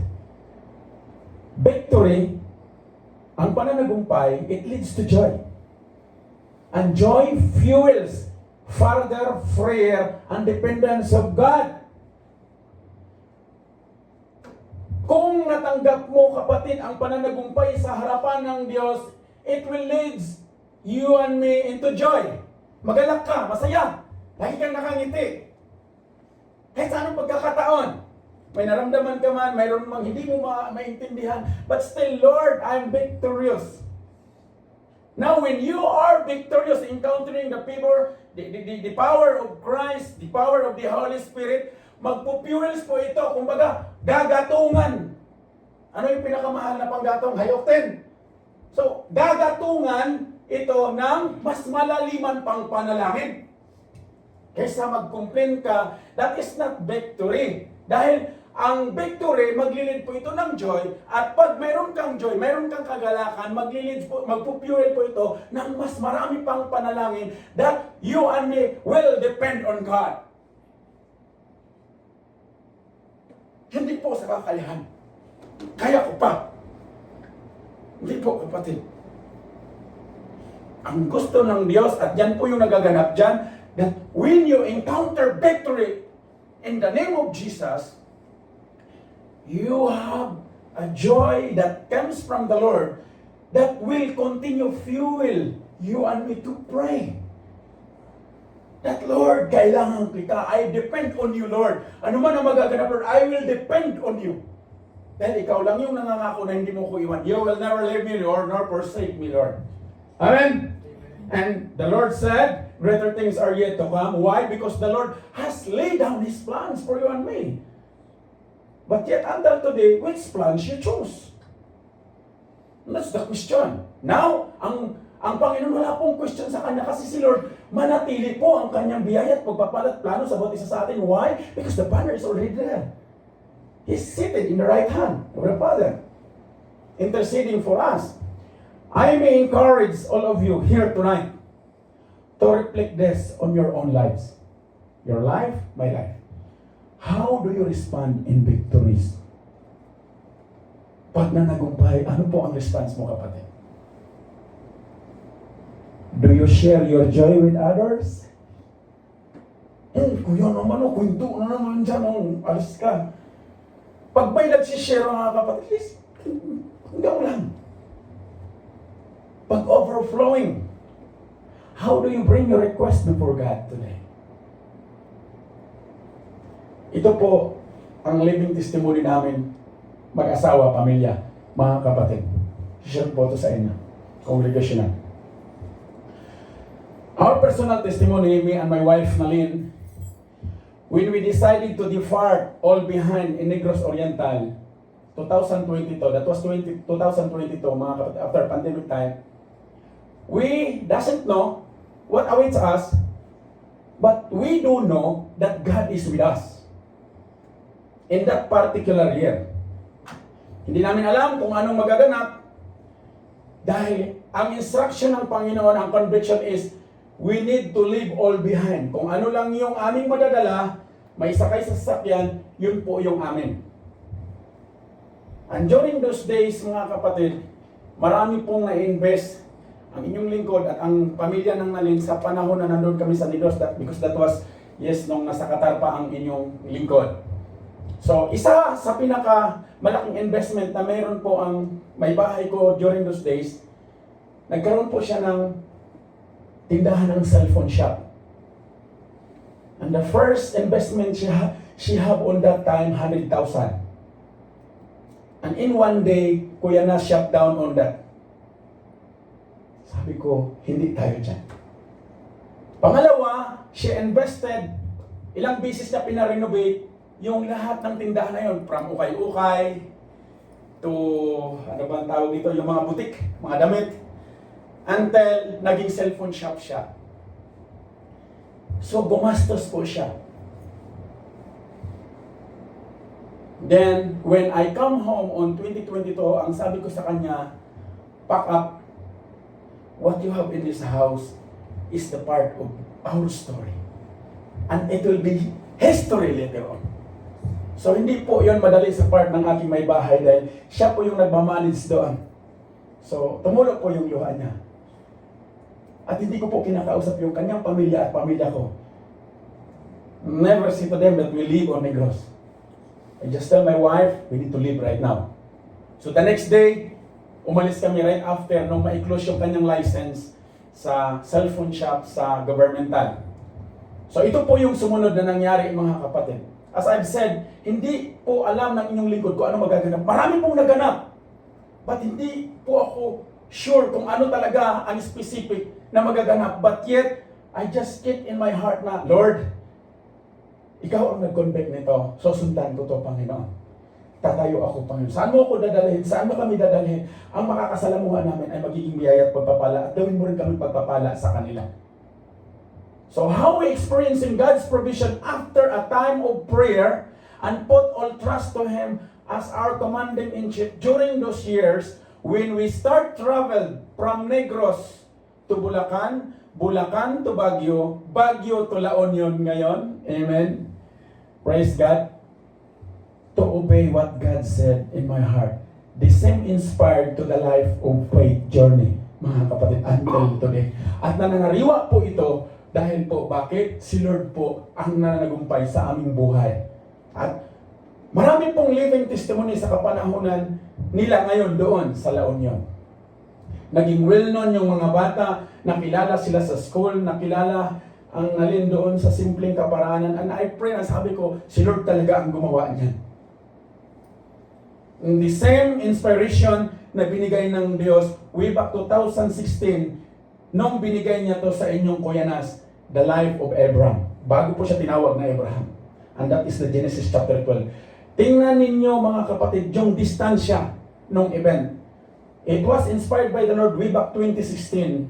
Victory, ang pananagumpay, it leads to joy. And joy fuels further prayer and dependence of God. Kung natanggap mo, kapatid, ang pananagumpay sa harapan ng Diyos, it will lead you and me into joy. Magalak ka, masaya. Lagi kang nakangiti. Kahit sa anong pagkakataon, may naramdaman ka man, mayroon mang hindi mo maintindihan, but still, Lord, I'm victorious. Now, when you are victorious, encountering the power of Christ, the power of the Holy Spirit, magpupuels po ito, kumbaga, gagatungan. Ano yung pinakamahal na panggatong? Hayokten. So, gagatungan ito ng mas malaliman pang panalangin. Kaysa mag-complain ka, that is not victory. Dahil ang victory, maglilid po ito ng joy, at pag mayroon kang joy, mayroon kang kagalakan, magpupuel po ito ng mas marami pang panalangin that you and me will depend on God. Hindi po sa kakayahan. Kaya ko pa. Hindi po, kapatid. Ang gusto ng Diyos, at yan po yung nagaganap dyan, that when you encounter victory in the name of Jesus, you have a joy that comes from the Lord that will continue fuel you and me to pray. That, Lord, kailangan kita. I depend on you, Lord. Ano man ang magaganap, Lord, I will depend on you. Dahil ikaw lang yung nangangako na hindi mo ko iwan. You will never leave me, Lord, nor forsake me, Lord. Amen? And the Lord said, greater things are yet to come. Why? Because the Lord has laid down His plans for you and me. But yet, until today, which plans you choose? That's the question. Now, ang Panginoon wala pong question sa Kanya kasi si Lord, manatili po ang Kanyang biyaya at pagpapalat plano sa bawat isa sa atin. Why? Because the banner is already there. He's seated in the right hand of the Father, interceding for us. I may encourage all of you here tonight to reflect this on your own lives. Your life, my life. How do you respond in victories? Pag nanagumpay, ano po ang response mo, kapatid? Do you share your joy with others? Kuya naman o, kwento na naman dyan, alis ka. Pag may nagsishare mga kapatid, please, hanggang lang. Pag overflowing, how do you bring your request before God today? Ito po ang living testimony namin, mag-asawa, pamilya, mga kapatid. Share po ito sa inyo, congregation na. Our personal testimony, me and my wife, Nalyn, when we decided to depart all behind in Negros Oriental, 2022, that was 2022, mga kapatid, after pandemic time, we doesn't know what awaits us, but we do know that God is with us. In that particular year. Hindi namin alam kung anong magaganap dahil ang instruction ng Panginoon, ang conviction is we need to leave all behind. Kung ano lang yung aming madadala, may sakay sa sasakyan, yun po yung amin. And during those days, mga kapatid, marami pong na-invest ang inyong lingkod at ang pamilya ng Nalyn sa panahon na nandun kami sa Negros, because that was, yes, nung nasa Qatar pa ang inyong lingkod. So, isa sa pinaka malaking investment na mayroon po ang may bahay ko during those days, nagkaroon po siya ng tindahan ng cellphone shop. And the first investment she have on that time, 100,000. And in one day, kuya na shut down on that. Sabi ko, hindi tayo dyan. Pangalawa, she invested, ilang beses na pinarenovate, yung lahat ng tindahan na yun, from ukay-ukay to, ano ba ang tawag dito, yung mga butik, mga damit, until naging cellphone shop siya. So, gumastos po siya. Then, when I come home on 2022, ang sabi ko sa kanya, pack up what you have in this house is the part of our story. And it will be history later on. So hindi po yon madali sa part ng aking may bahay dahil siya po yung nagmamanage doon. So tumulo po yung luha niya. At hindi ko po kinakausap yung kanyang pamilya at pamilya ko. Never say to them that we live on Negros. I just tell my wife, we need to live right now. So the next day, umalis kami right after nung ma-close yung kanyang license sa cellphone shop sa governmental. So ito po yung sumunod na nangyari mga kapatid. As I've said, hindi po alam ng inyong lingkod kung ano magaganap. Marami pong naganap. But hindi po ako sure kung ano talaga ang specific na magaganap. But yet, I just keep in my heart na, Lord, ikaw ang nag-convict nito. So sundan ko to, Panginoon. Tatayo ako, Panginoon. Saan mo ako dadalhin? Saan mo kami dadalhin? Ang makakasalamuhan namin ay magiging biyaya at pagpapala. At gawin mo rin kami pagpapala sa kanila. So how we experiencing God's provision after a time of prayer and put all trust to Him as our commanding in chief during those years when we start travel from Negros to Bulacan, Bulacan to Baguio, Baguio to La Union ngayon. Amen. Praise God. To obey what God said in my heart. The same inspired to the life of faith journey, mga kapatid, until today. At nananariwa po ito dahil po, bakit? Si Lord po ang nananagumpay sa aming buhay. At marami pong living testimony sa kapanahunan nila ngayon doon sa La Union. Naging well-known yung mga bata, nakilala sila sa school, nakilala ang nalin doon sa simpleng kaparaanan. And I pray na sabi ko, si Lord talaga ang gumawa niyan. The same inspiration na binigay ng Diyos way back 2016, nung binigay niya to sa inyong kuyanas, the life of Abraham. Bago po siya tinawag na Abraham. And that is the Genesis chapter 12. Tingnan ninyo mga kapatid, yung distansya nung event. It was inspired by the Lord way back 2016.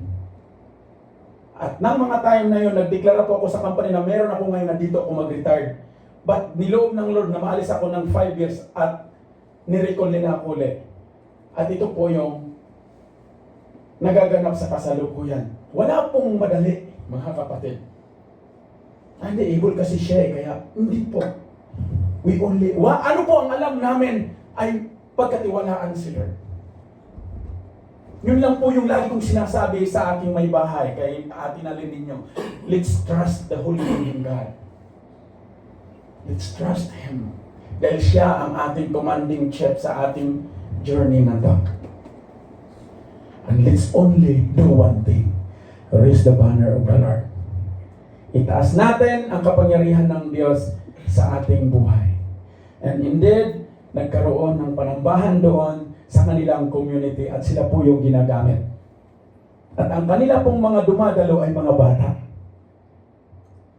At nang mga time na yun, nagdeklara po ako sa company na meron ako ngayon na dito ako mag-retired. But niloob ng Lord na maalis ako ng 5 years at nirecall nila ako ulit. At ito po yung nagaganap sa kasalukuyan. Wala pong madali, mga kapatid. Hindi able kasi siya kaya hindi po. Ano po ang alam namin ay pagkatiwalaan si Lord. Yun lang po yung lagi kong sinasabi sa aking may bahay, kay atin alin ninyo. Let's trust the Holy Living God. Let's trust Him. Dahil siya ang ating commanding chief sa ating journey na to. And let's only do one thing. Raise the banner of the Lord. Itaas natin ang kapangyarihan ng Diyos sa ating buhay. And indeed, nagkaroon ng panambahan doon sa kanilang community at sila po yung ginagamit. At ang kanila pong mga dumadalo ay mga bata.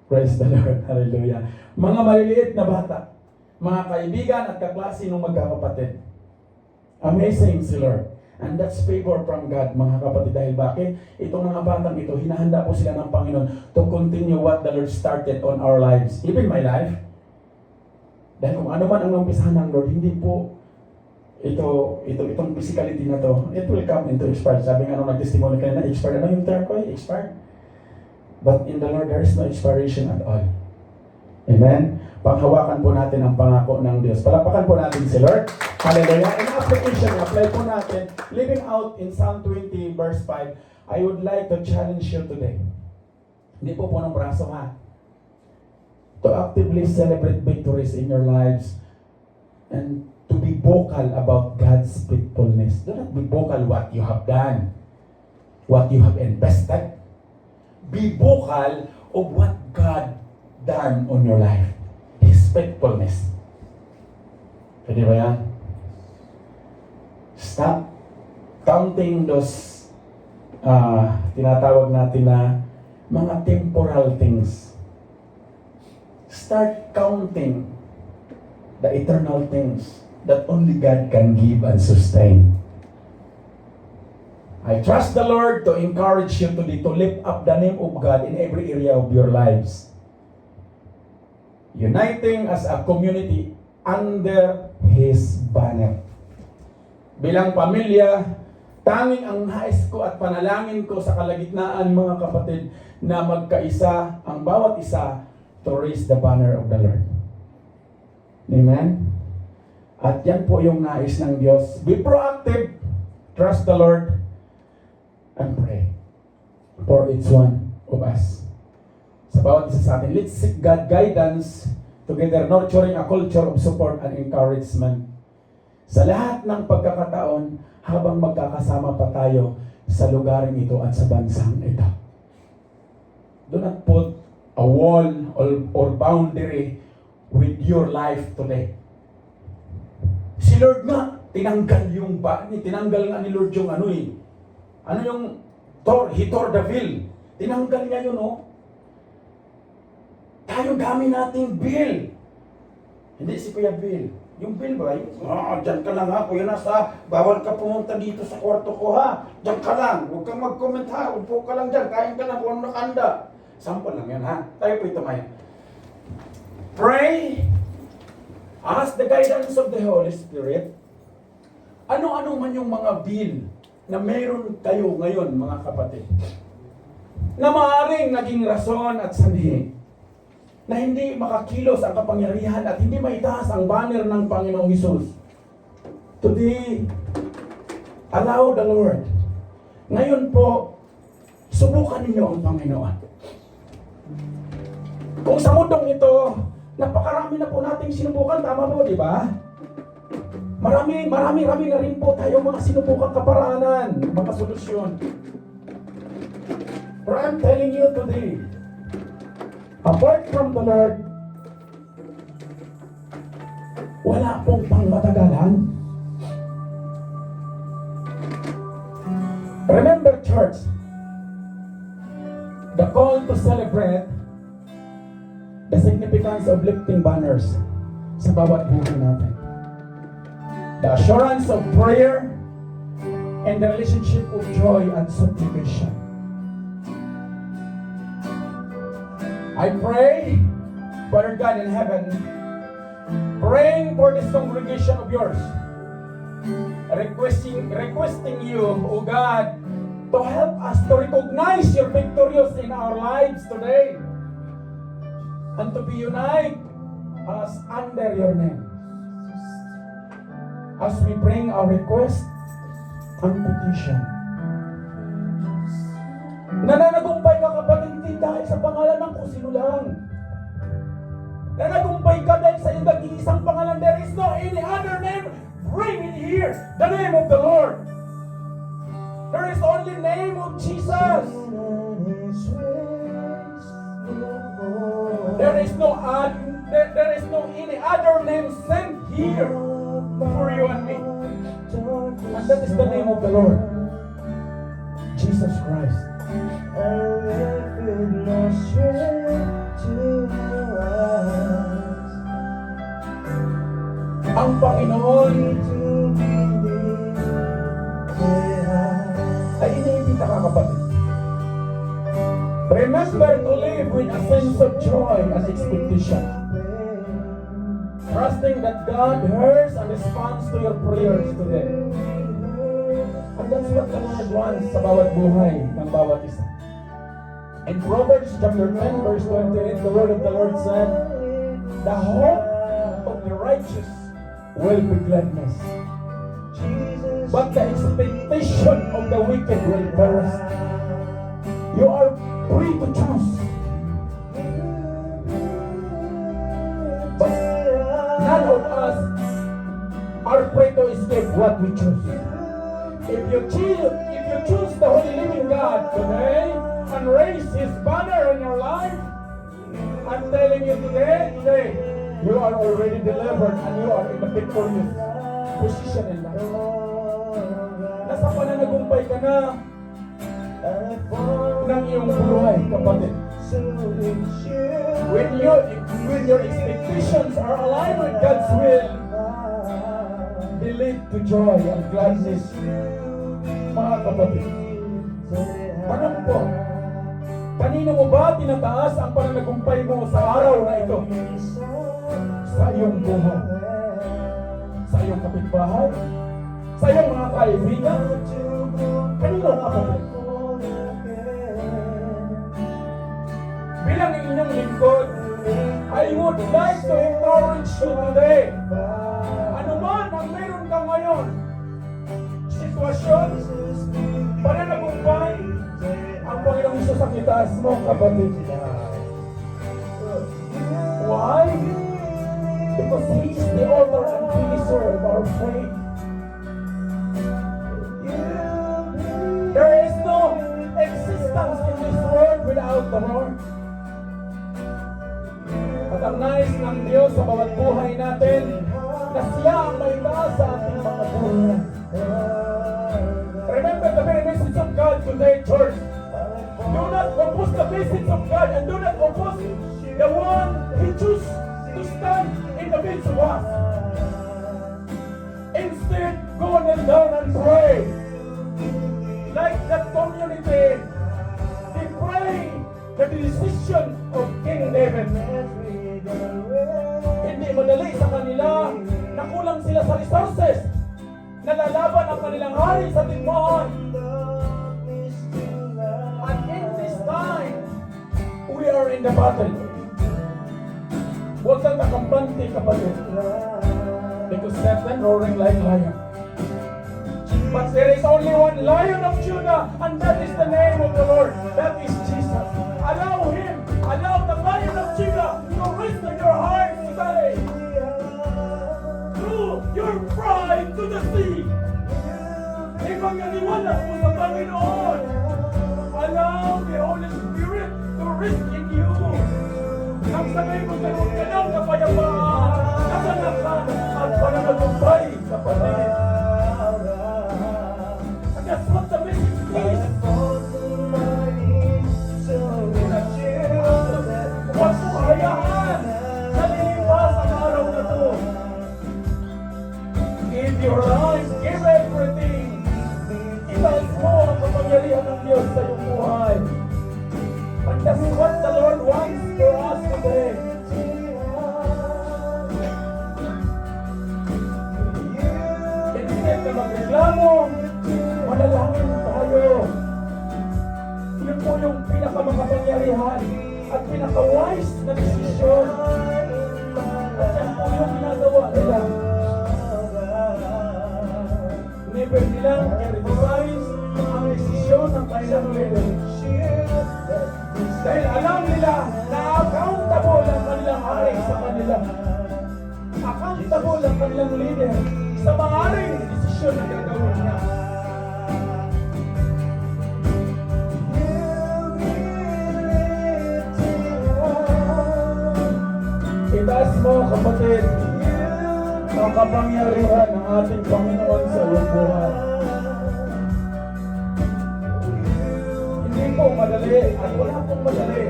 Praise the Lord. Hallelujah. Mga maliliit na bata. Mga kaibigan at kaklase ng magkakapatid. Amazing si Lord. And that's favor from God, mga kapatid. Dahil bakit? Itong mga batang ito, hinahanda po sila ng Panginoon to continue what the Lord started on our lives. Even my life. Dahil kung ano man ang umpisahan ng Lord, hindi po itong physicality na to, it will come into expired. Sabi nga nung nag-testimony kayo na expired. Ano yung term ko? Expired. But in the Lord, there is no expiration at all. Amen? Panghawakan po natin ang pangako ng Diyos. Palapakan po natin si Lord. Hallelujah. In application, apply po natin. Living out in Psalm 20 verse 5, I would like to challenge you today. Hindi po ng braso ha. To actively celebrate victories in your lives and to be vocal about God's faithfulness. Do not be vocal what you have done, what you have invested. Be vocal of what God done on your life. His faithfulness. Pwede ba yan? Stop counting those tinatawag natin na mga temporal things. Start counting the eternal things that only God can give and sustain. I trust the Lord to encourage you today to lift up the name of God in every area of your lives. Uniting as a community under His banner. Bilang pamilya, Tanging ang nais ko at panalangin ko sa kalagitnaan, mga kapatid, na magkaisa ang bawat isa to raise the banner of the Lord. Amen? At yan po yung nais ng Diyos. Be proactive, trust the Lord, and pray for each one of us. Sa bawat isa sa atin, let's seek God guidance together, nurturing a culture of support and encouragement. Sa lahat ng pagkakataon, habang magkakasama pa tayo sa lugaring ito at sa bansang ito. Do not put a wall or boundary with your life today. Si Lord nga, tinanggal nga ni Lord yung he tore the veil. Tinanggal niya yun, oh. Tayo gamit nating bill. Hindi si Kuya Bill. Yung bill ba? Dyan ka lang ha. Kuya nasa, bawal ka pumunta dito sa kwarto ko ha. Dyan ka lang. Huwag kang mag-comment ha. Upo ka lang dyan. Kain ka lang. Huwag nakanda. Sample lang yan ha. Tayo po ito ngayon. Pray. Ask the guidance of the Holy Spirit. Ano-ano man yung mga bill na meron kayo ngayon, mga kapatid, na maaaring naging rason at sanhi na hindi makakilos ang kapangyarihan at hindi maitaas ang banner ng Panginoong Hesus. Today, allow the Lord. Ngayon po, subukan ninyo ang Panginoon. Kung sa mundong ito, napakarami na po nating sinubukan, tama po, di ba? Marami na rin po tayo mga sinubukan kaparaanan, mga solusyon. But I'm telling you today, apart from the Lord, wala pong pangmatagalan. Remember, church, the call to celebrate the significance of lifting banners sa bawat buhay natin. The assurance of prayer and the relationship of joy and supplication. I pray, Father God in heaven, praying for this congregation of yours, requesting you, O God, to help us to recognize your victorious in our lives today, and to be united as under your name. As we bring our request and petition. Nananagumpay ka, kapatid, hindi dahil sa pangalan ng kung sino lang. Nananagumpay ka dahil sa iyong nag-iisang pangalan. There is no any other name. Bring it here. The name of the Lord. There is only name of Jesus. There is no any other name sent here for you and me. And that is the name of the Lord, Jesus Christ. Ang Panginoon ay iniibita ka, kapatid. Remember to live with a sense of joy and expectation, trusting that God hears and responds to your prayers today. And that's what the Lord wants sa bawat buhay ng bawat isa. In Proverbs chapter 10 verse 28, the word of the Lord said, the hope of the righteous will be gladness, but the expectation of the wicked will perish. You are free to choose, but none of us are free to escape what we choose. If you choose the Holy Living God today and raise His banner in your life, I'm telling you today, you are already delivered and you are in a victorious position in life. Nasa pananagumpay ka na ng iyong buhay, kapatid. When your expectations are aligned with God's will, they lead to joy and gladness, mga kapatid. Tanong po, kanino mo ba tinataas ang pananagumpay mo sa araw na ito? Sa iyong buhay, sa iyong kapitbahay, sa iyong mga kaibigan, sino kapatid? Bilang inyong lingkod, I would like to encourage you today. Ano man ang meron ka ngayon, sitwasyon, pananagumpay, ang Panginoong Isus ang itaas mo, kapatid. Why? Because He is the author and finisher of our faith. There is no existence in this world without the Lord. At ang nais ng Diyos sa bawat buhay natin, na siya ang may taas sa ating mga buhay. Remember the very message of God today, church. Do not oppose the message of God and do not oppose the one He chose to stand in the midst of us. Instead, go on and down and pray. Like that community, they pray the decision of King David. Hindi madali sa kanila, nakulang sila sa resources, nalalaban ang kanilang hari sa tindahan. And in this time, we are in the battle. Huwag kang kakampante, kapatid. Because Satan roaring like lion. But there is only one Lion of Judah, and that is the name of the Lord. That is Jesus. Allow Him, allow the Lion of Judah to rest in your heart today. Through your pride to the sea. Ipagkaniwala mo sa Panginoon. Allow the Holy Spirit to rest in you. Nang sabay mo karoon ka ng kapayapaan, kasanakan at pananagumpay, kapatid. And that's what the message is. Huwag mo hayaan na lilipas ang araw na to. Give your life, give everything. Itaas mo ang kapangyarihan ng Diyos sa iyong buhay. And that's what the Lord wants for us today. Instead na magreklamo, manalangin tayo. Yun po yung pinakamakapangyarihan at pinaka-wise na desisyon. At yan po yung ginagawa nila. Never nilang i-revise ang desisyon ng kanilang leader. Dahil alam nila na accountable ang kanilang hari sa kanila. Accountable ang kanilang leader sa maaaring desisyon na gagawin niya. Itaas mo, kapatid, ang kapangyarihan ng ating Panginoon sa iyong buhay. Hindi po madali at wala pong madali.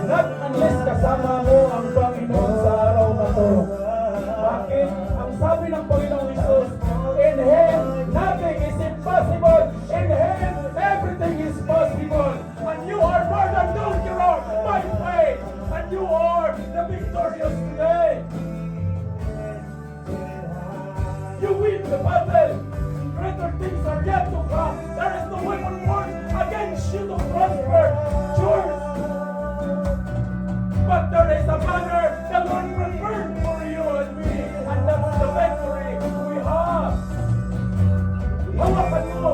Not unless kasama mo ang Panginoon sa araw na to. Bakit? Ang sabi ng Panginoong Isus, in Him, nothing is impossible. In Him, everything is possible. And you are more than conqueror by faith. And you are the victorious today. You win the battle. Greater things are yet to come. There is no weapon formed against you to prosper. Yours. But there is a banner the Lord prepared for you and me. And that's the victory we have. Hawakan mo.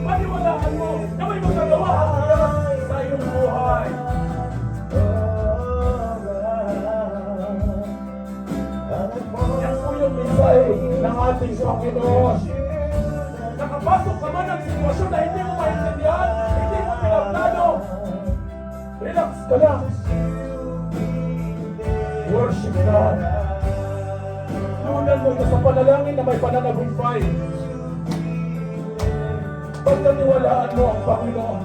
Paniwalaan mo na may magagawa ang Diyos sa iyong buhay. Yan po yung mensahe ng ating Panginoon. Nakapasok ka man ng sitwasyon na hindi mo maintindihan, hindi mo pinaplano. Relax ka lang. Worship God. Lunan mo ito sa panalangin na may pananagumpay. Pagkatiwalaan mo ang Panginoon.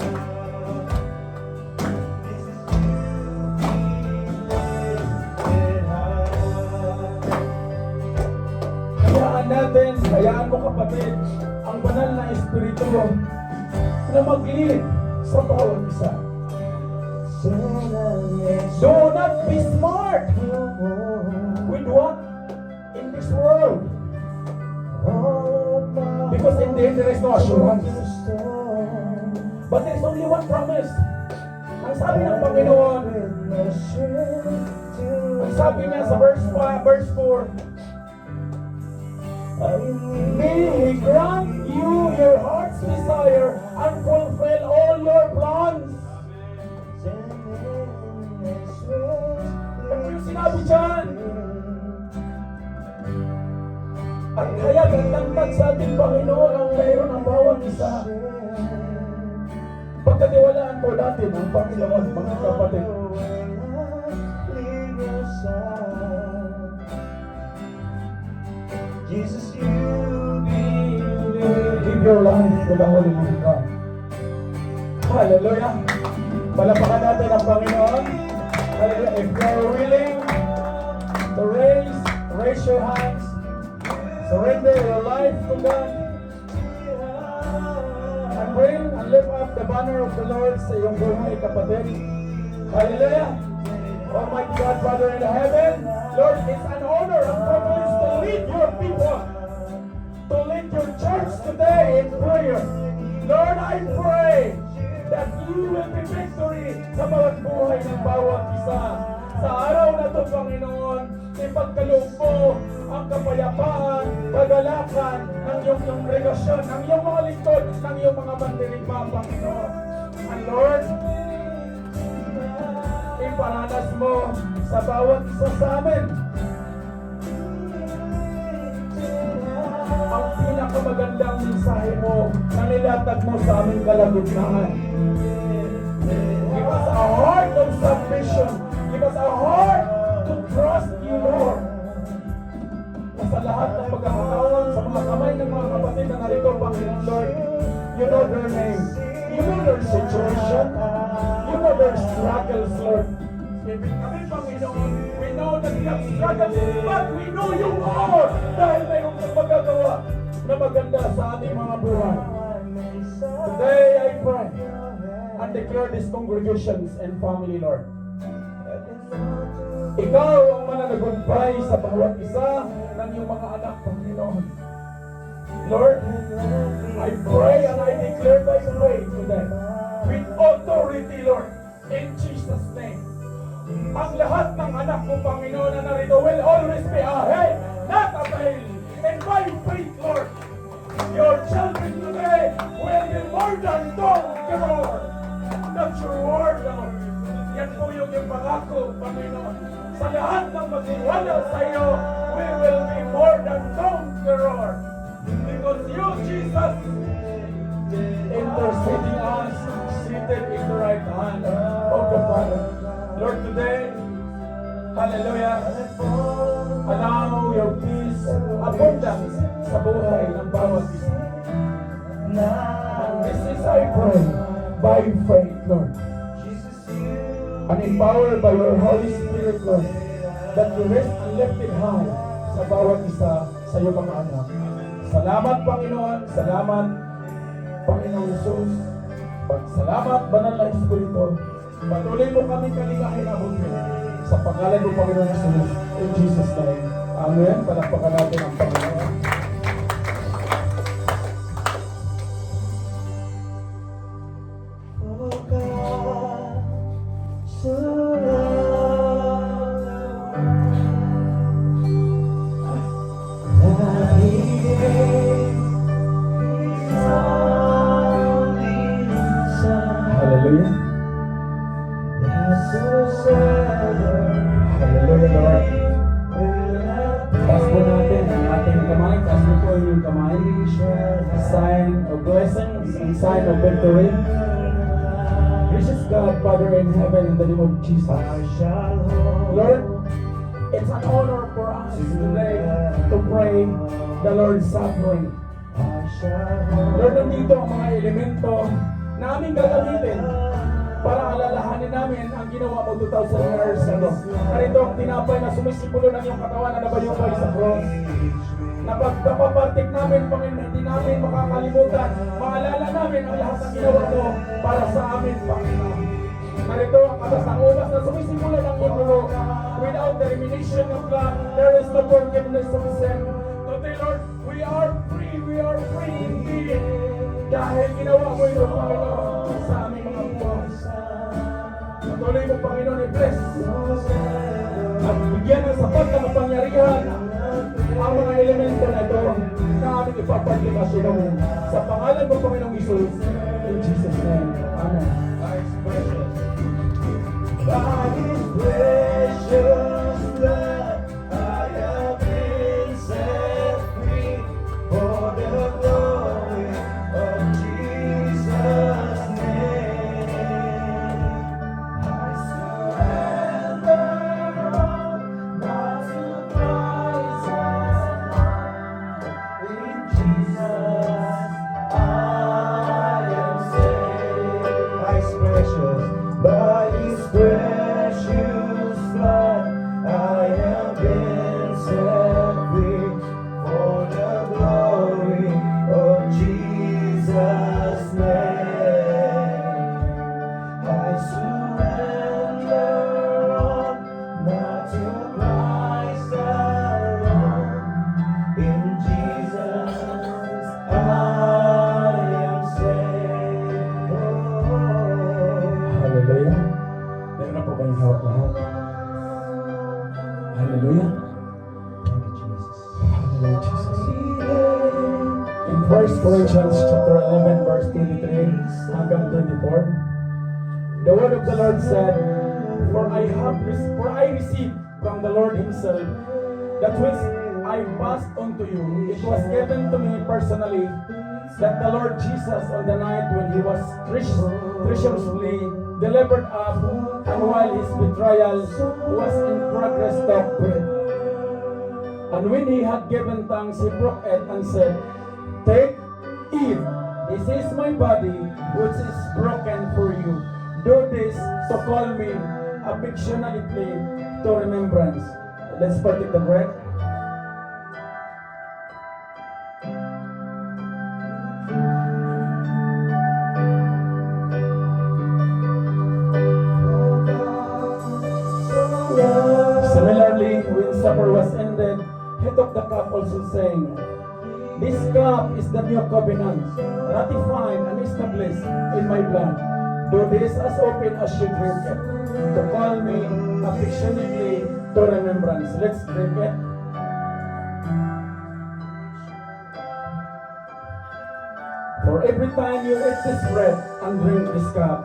Hayaan mo, kapatid, ang banal na Espiritu na mag-lead sa bawat isa. Do not be smart with what in this world. Because in the end there is no assurance. But there's only one promise. Ang sabi ng Panginoon, ang sabi niya sa verse 4, may He grant you your heart's desire and fulfill all your plans. Ano yung sinabi dyan? At kaya gandang sa ating Panginoon ang mayroon ng bawat isa. Pagkatiwalaan po natin ang Panginoon, mga kapatid. Jesus, you Give your life to the Holy Name of God. Hallelujah. Palapakan natin ang Panginoon. Hallelujah. If you're willing to raise your hands, surrender your life to God, and bring and lift up the banner of the Lord sa iyong buhay, kapatid. Hallelujah. Almighty God, Father in heaven, Lord, it's an honor and privilege to lead your people, to lead your church today in prayer. Lord, I pray that you will be victory sa bawat buhay ng bawat isa. Sa araw na ito, Panginoon, ipagkaloob mo ang kapayapaan, kagalakan ng iyong kongregasyon, ng iyong mga lingkod, ng iyong mga mandirigma, Panginoon. And Lord, iparanas mo sa bawat isa sa amin ang pinakamagandang mensahe mo na nilatag mo sa aming kalagitnaan. Give us a heart of submission. Give us a heart to trust you, Lord. Na sa lahat ng pagkakataon, sa mga kamay ng mga kapatid na narito, Panginoon Lord, you know their name. You know their situation. You know their struggles, Lord. Kami, Panginoon, we know that we have struggles, but we know you more dahil mayroon kang magagawa na maganda sa ating mga buhay. Today, I pray and declare these congregations and family, Lord. Ikaw ang mananagumpay sa bawat isa ng iyong mga anak, Panginoon. Lord, I pray and I declare thy way today with authority, Lord, in Jesus' name. Ang lahat ng anak mo, Panginoon, na narito will always be a head, not a tail. And by faith, Lord, your children today will be more than conquerors. That's your word, Lord. Yan po yung pangako, Panginoon. Sa lahat ng magtiwala sa iyo, we will be more than conquerors. Because you, Jesus, interceding us, seated in the right hand of the Father. Lord, today, hallelujah, allow your peace, abundance sa buhay ng bawat isa. And this is, I pray, by faith, Lord, and empowered by your Holy Spirit, Lord, that you rest and lifted high sa bawat isa sa iyong mga anak. Salamat, Panginoon. Salamat, Panginoon Jesus. Salamat, Banal na Espiritu. Patuloy mo kami kaligahin abutin sa pangalan ng Panginoon Jesus. In Jesus' name. Amen. Palakpakan natin ang Panginoon. Hallelujah. Hallelujah, Lord. Taas po natin ang ating kamay. Taas niyo po yung kamay. Sign of blessing, sign of victory. Gracious God, Father in heaven, in the name of Jesus. Lord, it's an honor for us today to pray the Lord's suffering. Lord, nandito ang mga elemento na aming gagamitin para alalahanin namin ang ginawa mo 2,000 years ago. Narito ang tinapay na sumisipulo ng iyong katawan na nabayubay sa cross. Na pagkapapartik namin, Panginoon, hindi namin makakalimutan. Maalala namin ang lahat ng ginawa mo para sa amin, Panginoon. Narito ang katas ng ubas na sumisipulo ng iyong dugo. Without the remission of God, there is no forgiveness of sin. Today, Lord, we are free indeed. Dahil ginawa mo ito, Panginoon. sa aming mga buhay. Patuloy mo, Panginoon, i-bless at bigyan ng sapat na kapangyarihan ang mga elemento na ito na aming ipapaglikasyon sa pangalan mo, Panginoong Isus. In Jesus' name. Amen. By His precious blood, I have been set free for the glory of Jesus' name. I surrender all, not to myself. In Jesus, I am saved. By His precious, by His precious blood, I have been set free for the glory of Jesus' name. I surrender all, not to Christ alone. In Jesus, I am saved. Hallelujah. Meron na po kayong hawak lahat. Hallelujah. Thank you, Jesus. Hallelujah, Jesus. In 1 Corinthians chapter 11 verse 23 hanggang 24, the word of the Lord said, For I received from the Lord Himself that which I passed on to you. It was given to me personally that the Lord Jesus on the night when He was treacherously delivered up, and while His betrayal was in progress, took bread. And when He had given thanks, He broke it and said, Take, eat, this is my body, which is broken for you. Do this to call me affectionately to remembrance. Let's partake the bread. Similarly, when supper was ended, He took the cup also saying, This cup is the new covenant, ratified and established in my blood. Do this as often as you drink it, to call me affectionately to remembrance. Let's drink it. For every time you eat this bread and drink this cup,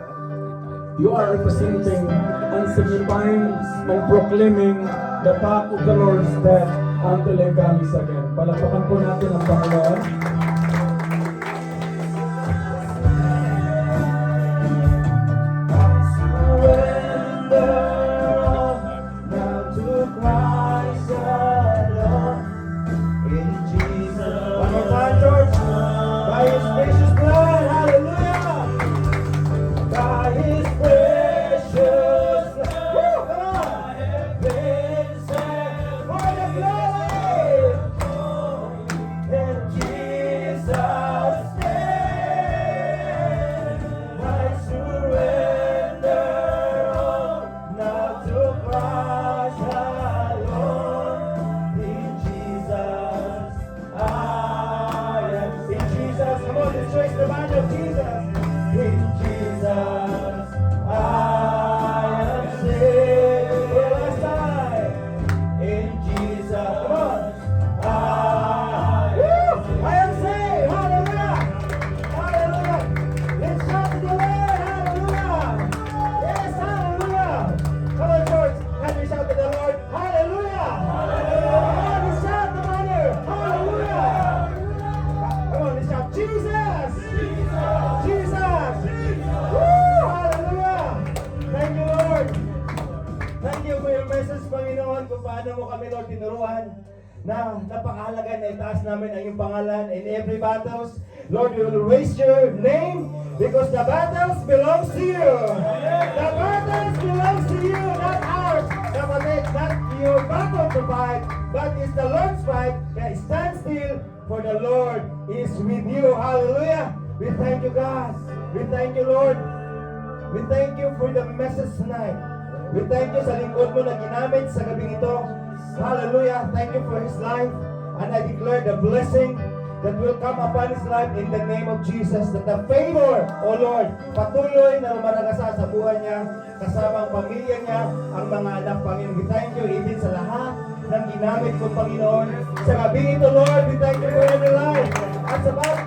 you are representing and signifying and proclaiming the fact of the Lord's death until He comes again. Palakpakan po natin ang Panginoon. Surrender all, now to Christ alone. In Jesus. One more time, church. By His precious blood, hallelujah. By His precious blood. Woo, come on. I have been set for the glory. In Jesus' name, I surrender all, now to Christ alone. In Jesus, I am. In Jesus, come on, let's raise the band of Jesus. In Jesus, I am saved. For the last time. In Jesus, come on. I am saved. Hallelujah. Hallelujah. Let's shout to the Lord. Hallelujah. Yes, hallelujah. Come on, church. Can we shout to the Lord? Hallelujah. Hallelujah. Come on, let's shout the Mother. Hallelujah. Come on, let's shout Jesus. Jesus. Woo! Hallelujah. Thank you, Lord. Thank you for your message, Panginoon, kung paano mo kami, Lord, tinuruan na napakahalaga na itaas namin ang iyong pangalan in every battles. Lord, we will raise your name because the battles belongs to you. The battles belongs to you, not ours. It's not your battle to fight, but it's the Lord's fight. Kaya stand still, for the Lord is with you. Hallelujah. We thank you, God. We thank you, Lord. We thank you for the message tonight. We thank you sa lingkod mo na ginamit sa gabing ito. Hallelujah. Thank you for his life. And I declare the blessing that will come upon his life in the name of Jesus. That the favor, O Lord, patuloy na lumaragasa sa buhay niya, kasama ang pamilya niya, ang mga anak, Panginoon. We thank you even sa lahat ng ginamit ko, Panginoon. Sa gabi ito, Lord, we thank you for every life. At sa bawat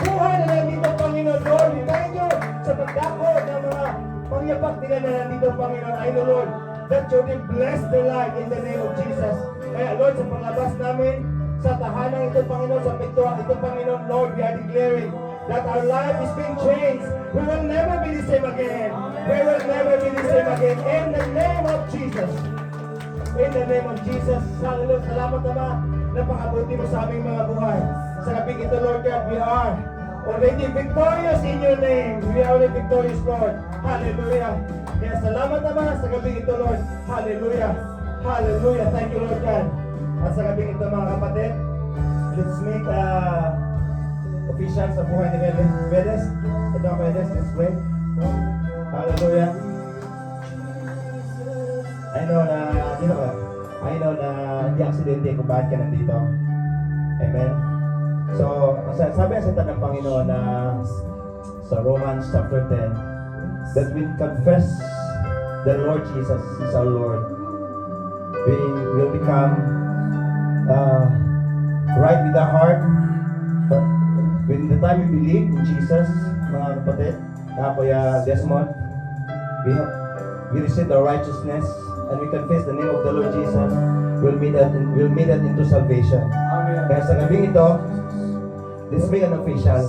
buhay na nandito, Panginoon, Lord, we thank you sa pagdako ng mga pangyapak nila na nandito, Panginoon. I know, Lord, that you will bless their life in the name of Jesus. Kaya, Lord, sa paglabas namin, sa tahanan ito, Panginoon, sa pintuan ito, Panginoon, Lord, we are declaring that our life is being changed. We will never be the same again. We will never be the same again. In the name of Jesus. In the name of Jesus. Hallelujah. Salamat, Ama. Napakabuti mo sa aming mga buhay. Sa gabing ito, Lord God, we are already victorious in your name. We are already victorious, Lord. Hallelujah. Kaya salamat, Ama, sa gabing ito, Lord. Hallelujah. Hallelujah. Thank you, Lord God. At sa gabing ito, mga kapatid, let's make official sa buhay ni Vedes. Ito ang Vedes, let's pray. Hallelujah. I know na hindi aksidente kung bakit ka nandito. Amen. So, sabi sa ng Panginoon na sa Romans chapter 10, that we confess the Lord Jesus is our Lord, we will become right with our heart. But when the time we believe in Jesus, mga kapatid, Kuya Desmond, we receive the righteousness and we confess the name of the Lord Jesus, we'll meet that into salvation. Amen. Kaya sa gabing ito, let's make an official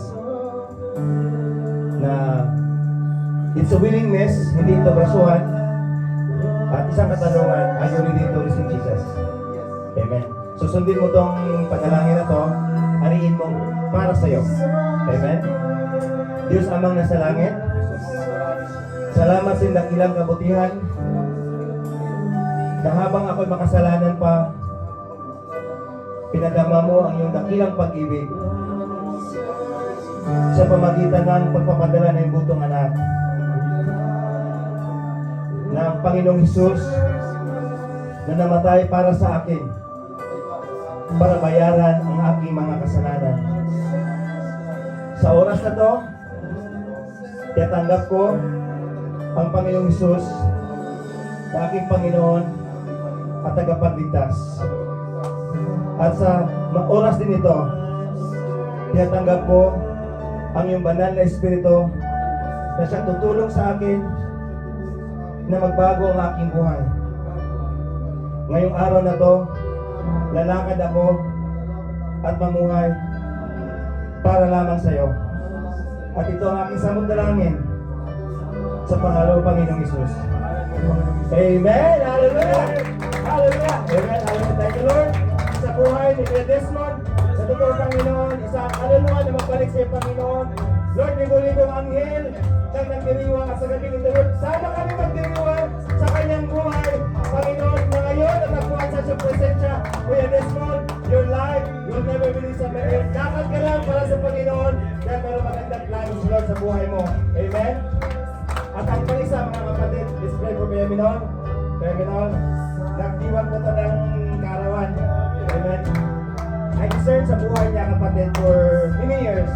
na it's a willingness, hindi ito brasuhan, at isang katanungan, are you ready to receive Jesus? Amen. Susundin mo tong panalangin na to, ariin mo para sa iyo. Amen. Diyos Amang nasa langit, salamat sa dakilang kabutihan na habang ako'y makasalanan pa, pinadama mo ang iyong dakilang pag-ibig sa pamagitan ng pagpapadala ng butong anak ng Panginoong Hesus na namatay para sa akin, para bayaran ang aking mga kasalanan. Sa oras na to, tiyatanggap ko ang Panginoong Hesus na aking Panginoon at tagapagligtas. At sa oras din ito, tiyatanggap ko ang iyong banal na Espiritu na siyang tutulong sa akin na magbago ang aking buhay. Ngayong araw na to, lalakad ako at mamuhay para lamang sa iyo. At ito ang aking samot-dalangin sa pangalan ng Panginoong Hesus. Amen! Hallelujah! Hallelujah! Amen! Hallelujah! Thank you, Lord. Sa buhay ni Kuya Desmond, sa totoo, Panginoon, isang hallelujah na magbalik sa iyo, Panginoon. Lord, libo-libong anghel nang nagdiriwang at sa gabi nito, Lord, sana kami magdiriwang sa kanyang buhay, Panginoon, na ngayon at nakuhaan sa iyong presensya. Kuya Desmond, your life will never be the same again. Lakad ka lang para sa Panginoon dahil meron magandang plano si Lord sa buhay mo. Amen? At ang pang-isa, mga kapatid, let's pray for Kuya Minon. Kuya Minon, nagdiwan ko ito ng karawan. Amen? I discern sa buhay niya, kapatid, for many years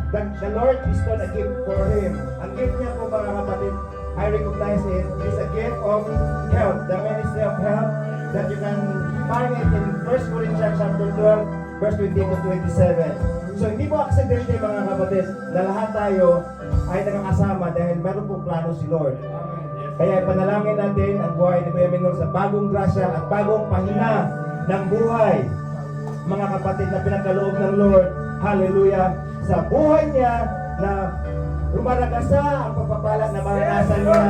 that the Lord bestowed a gift for him. Ang gift niya po, mga kapatid, I recognize it is a gift of health, the ministry of health, that you can find it in 1 Corinthians chapter 12, verse 20 to 27. So hindi po aksidente, mga kapatid, na lahat tayo ay nakakasama dahil meron pong plano si Lord. Kaya panalangin natin ang buhay ni Kuya Minon sa bagong grasya at bagong pahina ng buhay, mga kapatid, na pinagkaloob ng Lord. Hallelujah! Sa buhay niya na rumaragasa ang pagpapala na maranasan niya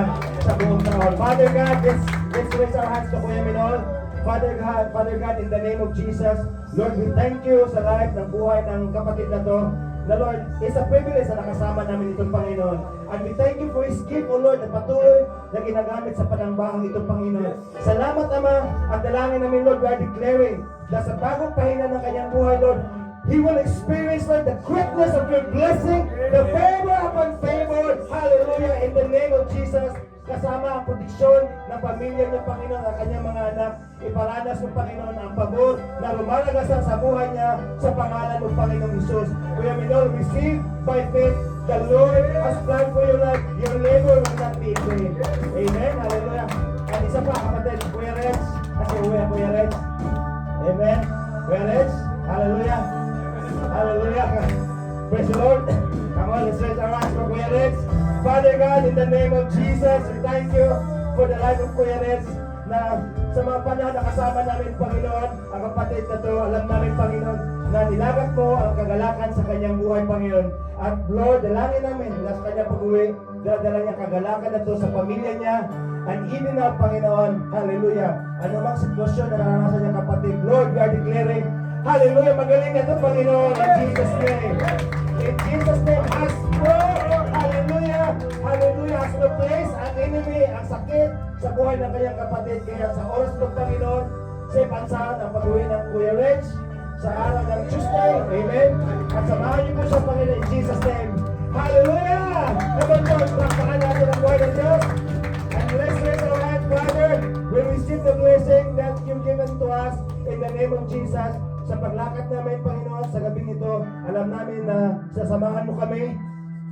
sa buong taon. Father God, let's raise our hands to Kuya Minon. Father God, in the name of Jesus, Lord, we thank you sa life ng buhay ng kapatid na to. Na Lord, it's a privilege na nakasama namin itong Panginoon. And we thank you for His gift, O Lord, na patuloy na ginagamit sa panambahang itong Panginoon. Salamat, Ama, at dalangin namin, Lord, we are declaring na sa bagong pahina ng kanyang buhay, Lord, he will experience, Lord, the greatness of your blessing, the favor upon favor. Hallelujah, in the name of Jesus. kasama ang proteksyon ng pamilya niya, Panginoon, ang kanyang mga anak. Iparanas mo, Panginoon, ang pabor na lumalagasan sa buhay niya sa pangalan ng Panginoong Hesus. We have been all received by faith. The Lord has planned for your life. Your labor will not be in vain. Amen. Hallelujah. At isa pa, kapatid, Kuya Reds. Kasi Kuya Reds. Amen. Kuya Reds. Hallelujah. Hallelujah. Praise the Lord. Come on, let's raise our hands for Kuya Reds. Father God, in the name of Jesus, we thank you for the life of Kuya Reds na sa mga panahon na kasama namin, Panginoon, ang kapatid na to, alam namin, Panginoon, na nilagat mo ang kagalakan sa kanyang buhay, Panginoon. At Lord, dalangin namin na sa kanyang pag-uwi, dala niya kagalakan na to sa pamilya niya, and even now, Panginoon, hallelujah, anumang sitwasyon na naranasan niya, kapatid, Lord, we are declaring, hallelujah, magaling na to, Panginoon, in Jesus' name. In Jesus' name, as hallelujah, hallelujah, as no place, ang enemy, ang sakit sa buhay ng kanyang kapatid. Kaya sa oras ng Panginoon, sa pansahan ang pag-uwi ng Kuya Reg sa araw ng Tuesday, amen. At samahan niyo po sa Panginoon in Jesus' name. Hallelujah! Naman po, pakpakan natin ang buhay ng Diyos. And let's raise our hand, Father. We receive the blessing that you've given to us in the name of Jesus. Sa paglakad namin, Panginoon, sa gabing ito, alam namin na sasamahan mo kami.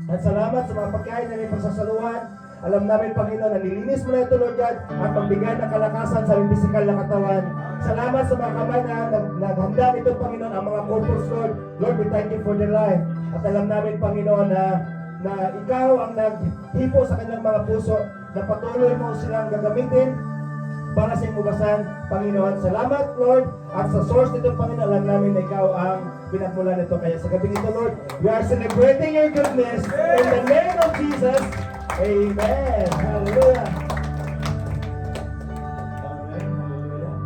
At salamat sa mga pagkain na may pagsasaluhan. Alam namin, Panginoon, na nilinis mo na ito, Lord God, at magbigay ng kalakasan sa aming pisikal na katawan. Salamat sa mga kamay na naghanda nito, Panginoon, ang mga corpus, Lord. Lord, we thank you for their life. At alam namin, Panginoon, na ikaw ang naghipo sa kanilang mga puso, na patuloy mo silang gagamitin para sa imubasan, Panginoon. Salamat, Lord. At sa source nito, Panginoon, alam namin na ikaw ang pinagmulan nito. Kaya sa gabi nito, Lord, we are celebrating your goodness in the name of Jesus. Amen. Hallelujah. Amen. Hallelujah.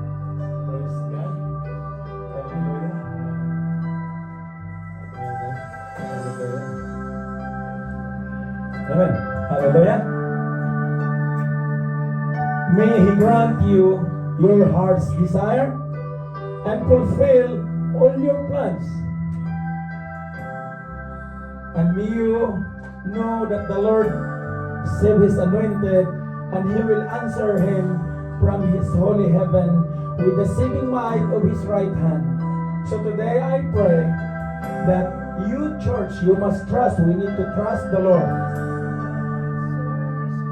Praise God. Hallelujah. Amen. Hallelujah. May He grant you your heart's desire and fulfill all your plans. And may you know that the Lord save His anointed, and He will answer him from His holy heaven with the saving might of His right hand. So today I pray that you, church, you must trust. We need to trust the Lord.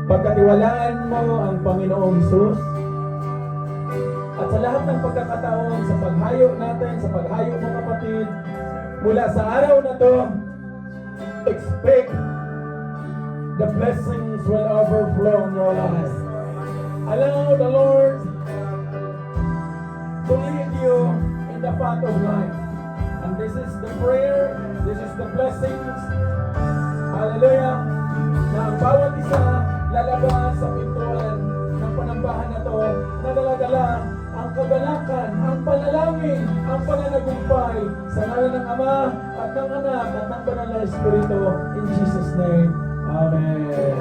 Pagkatiwalaan mo ang Panginoong Hesus, at sa lahat ng pagkakataon, sa paghayo natin, sa paghayo mo, kapatid, mula sa araw na to, expect the blessings will overflow in your life. Allow the Lord to lead you in the path of life. And this is the prayer, this is the blessings, hallelujah, na ang bawat isa lalabas sa pintuan ng panambahan na to, na daladala ang kagalakan, ang panalangin, ang pananagumpay sa ngalan ng Ama at ng Anak at ng Banal na Espiritu. In Jesus' name, Amen.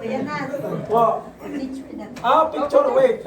Ayan na. Wow. Picture na. Picture, wait.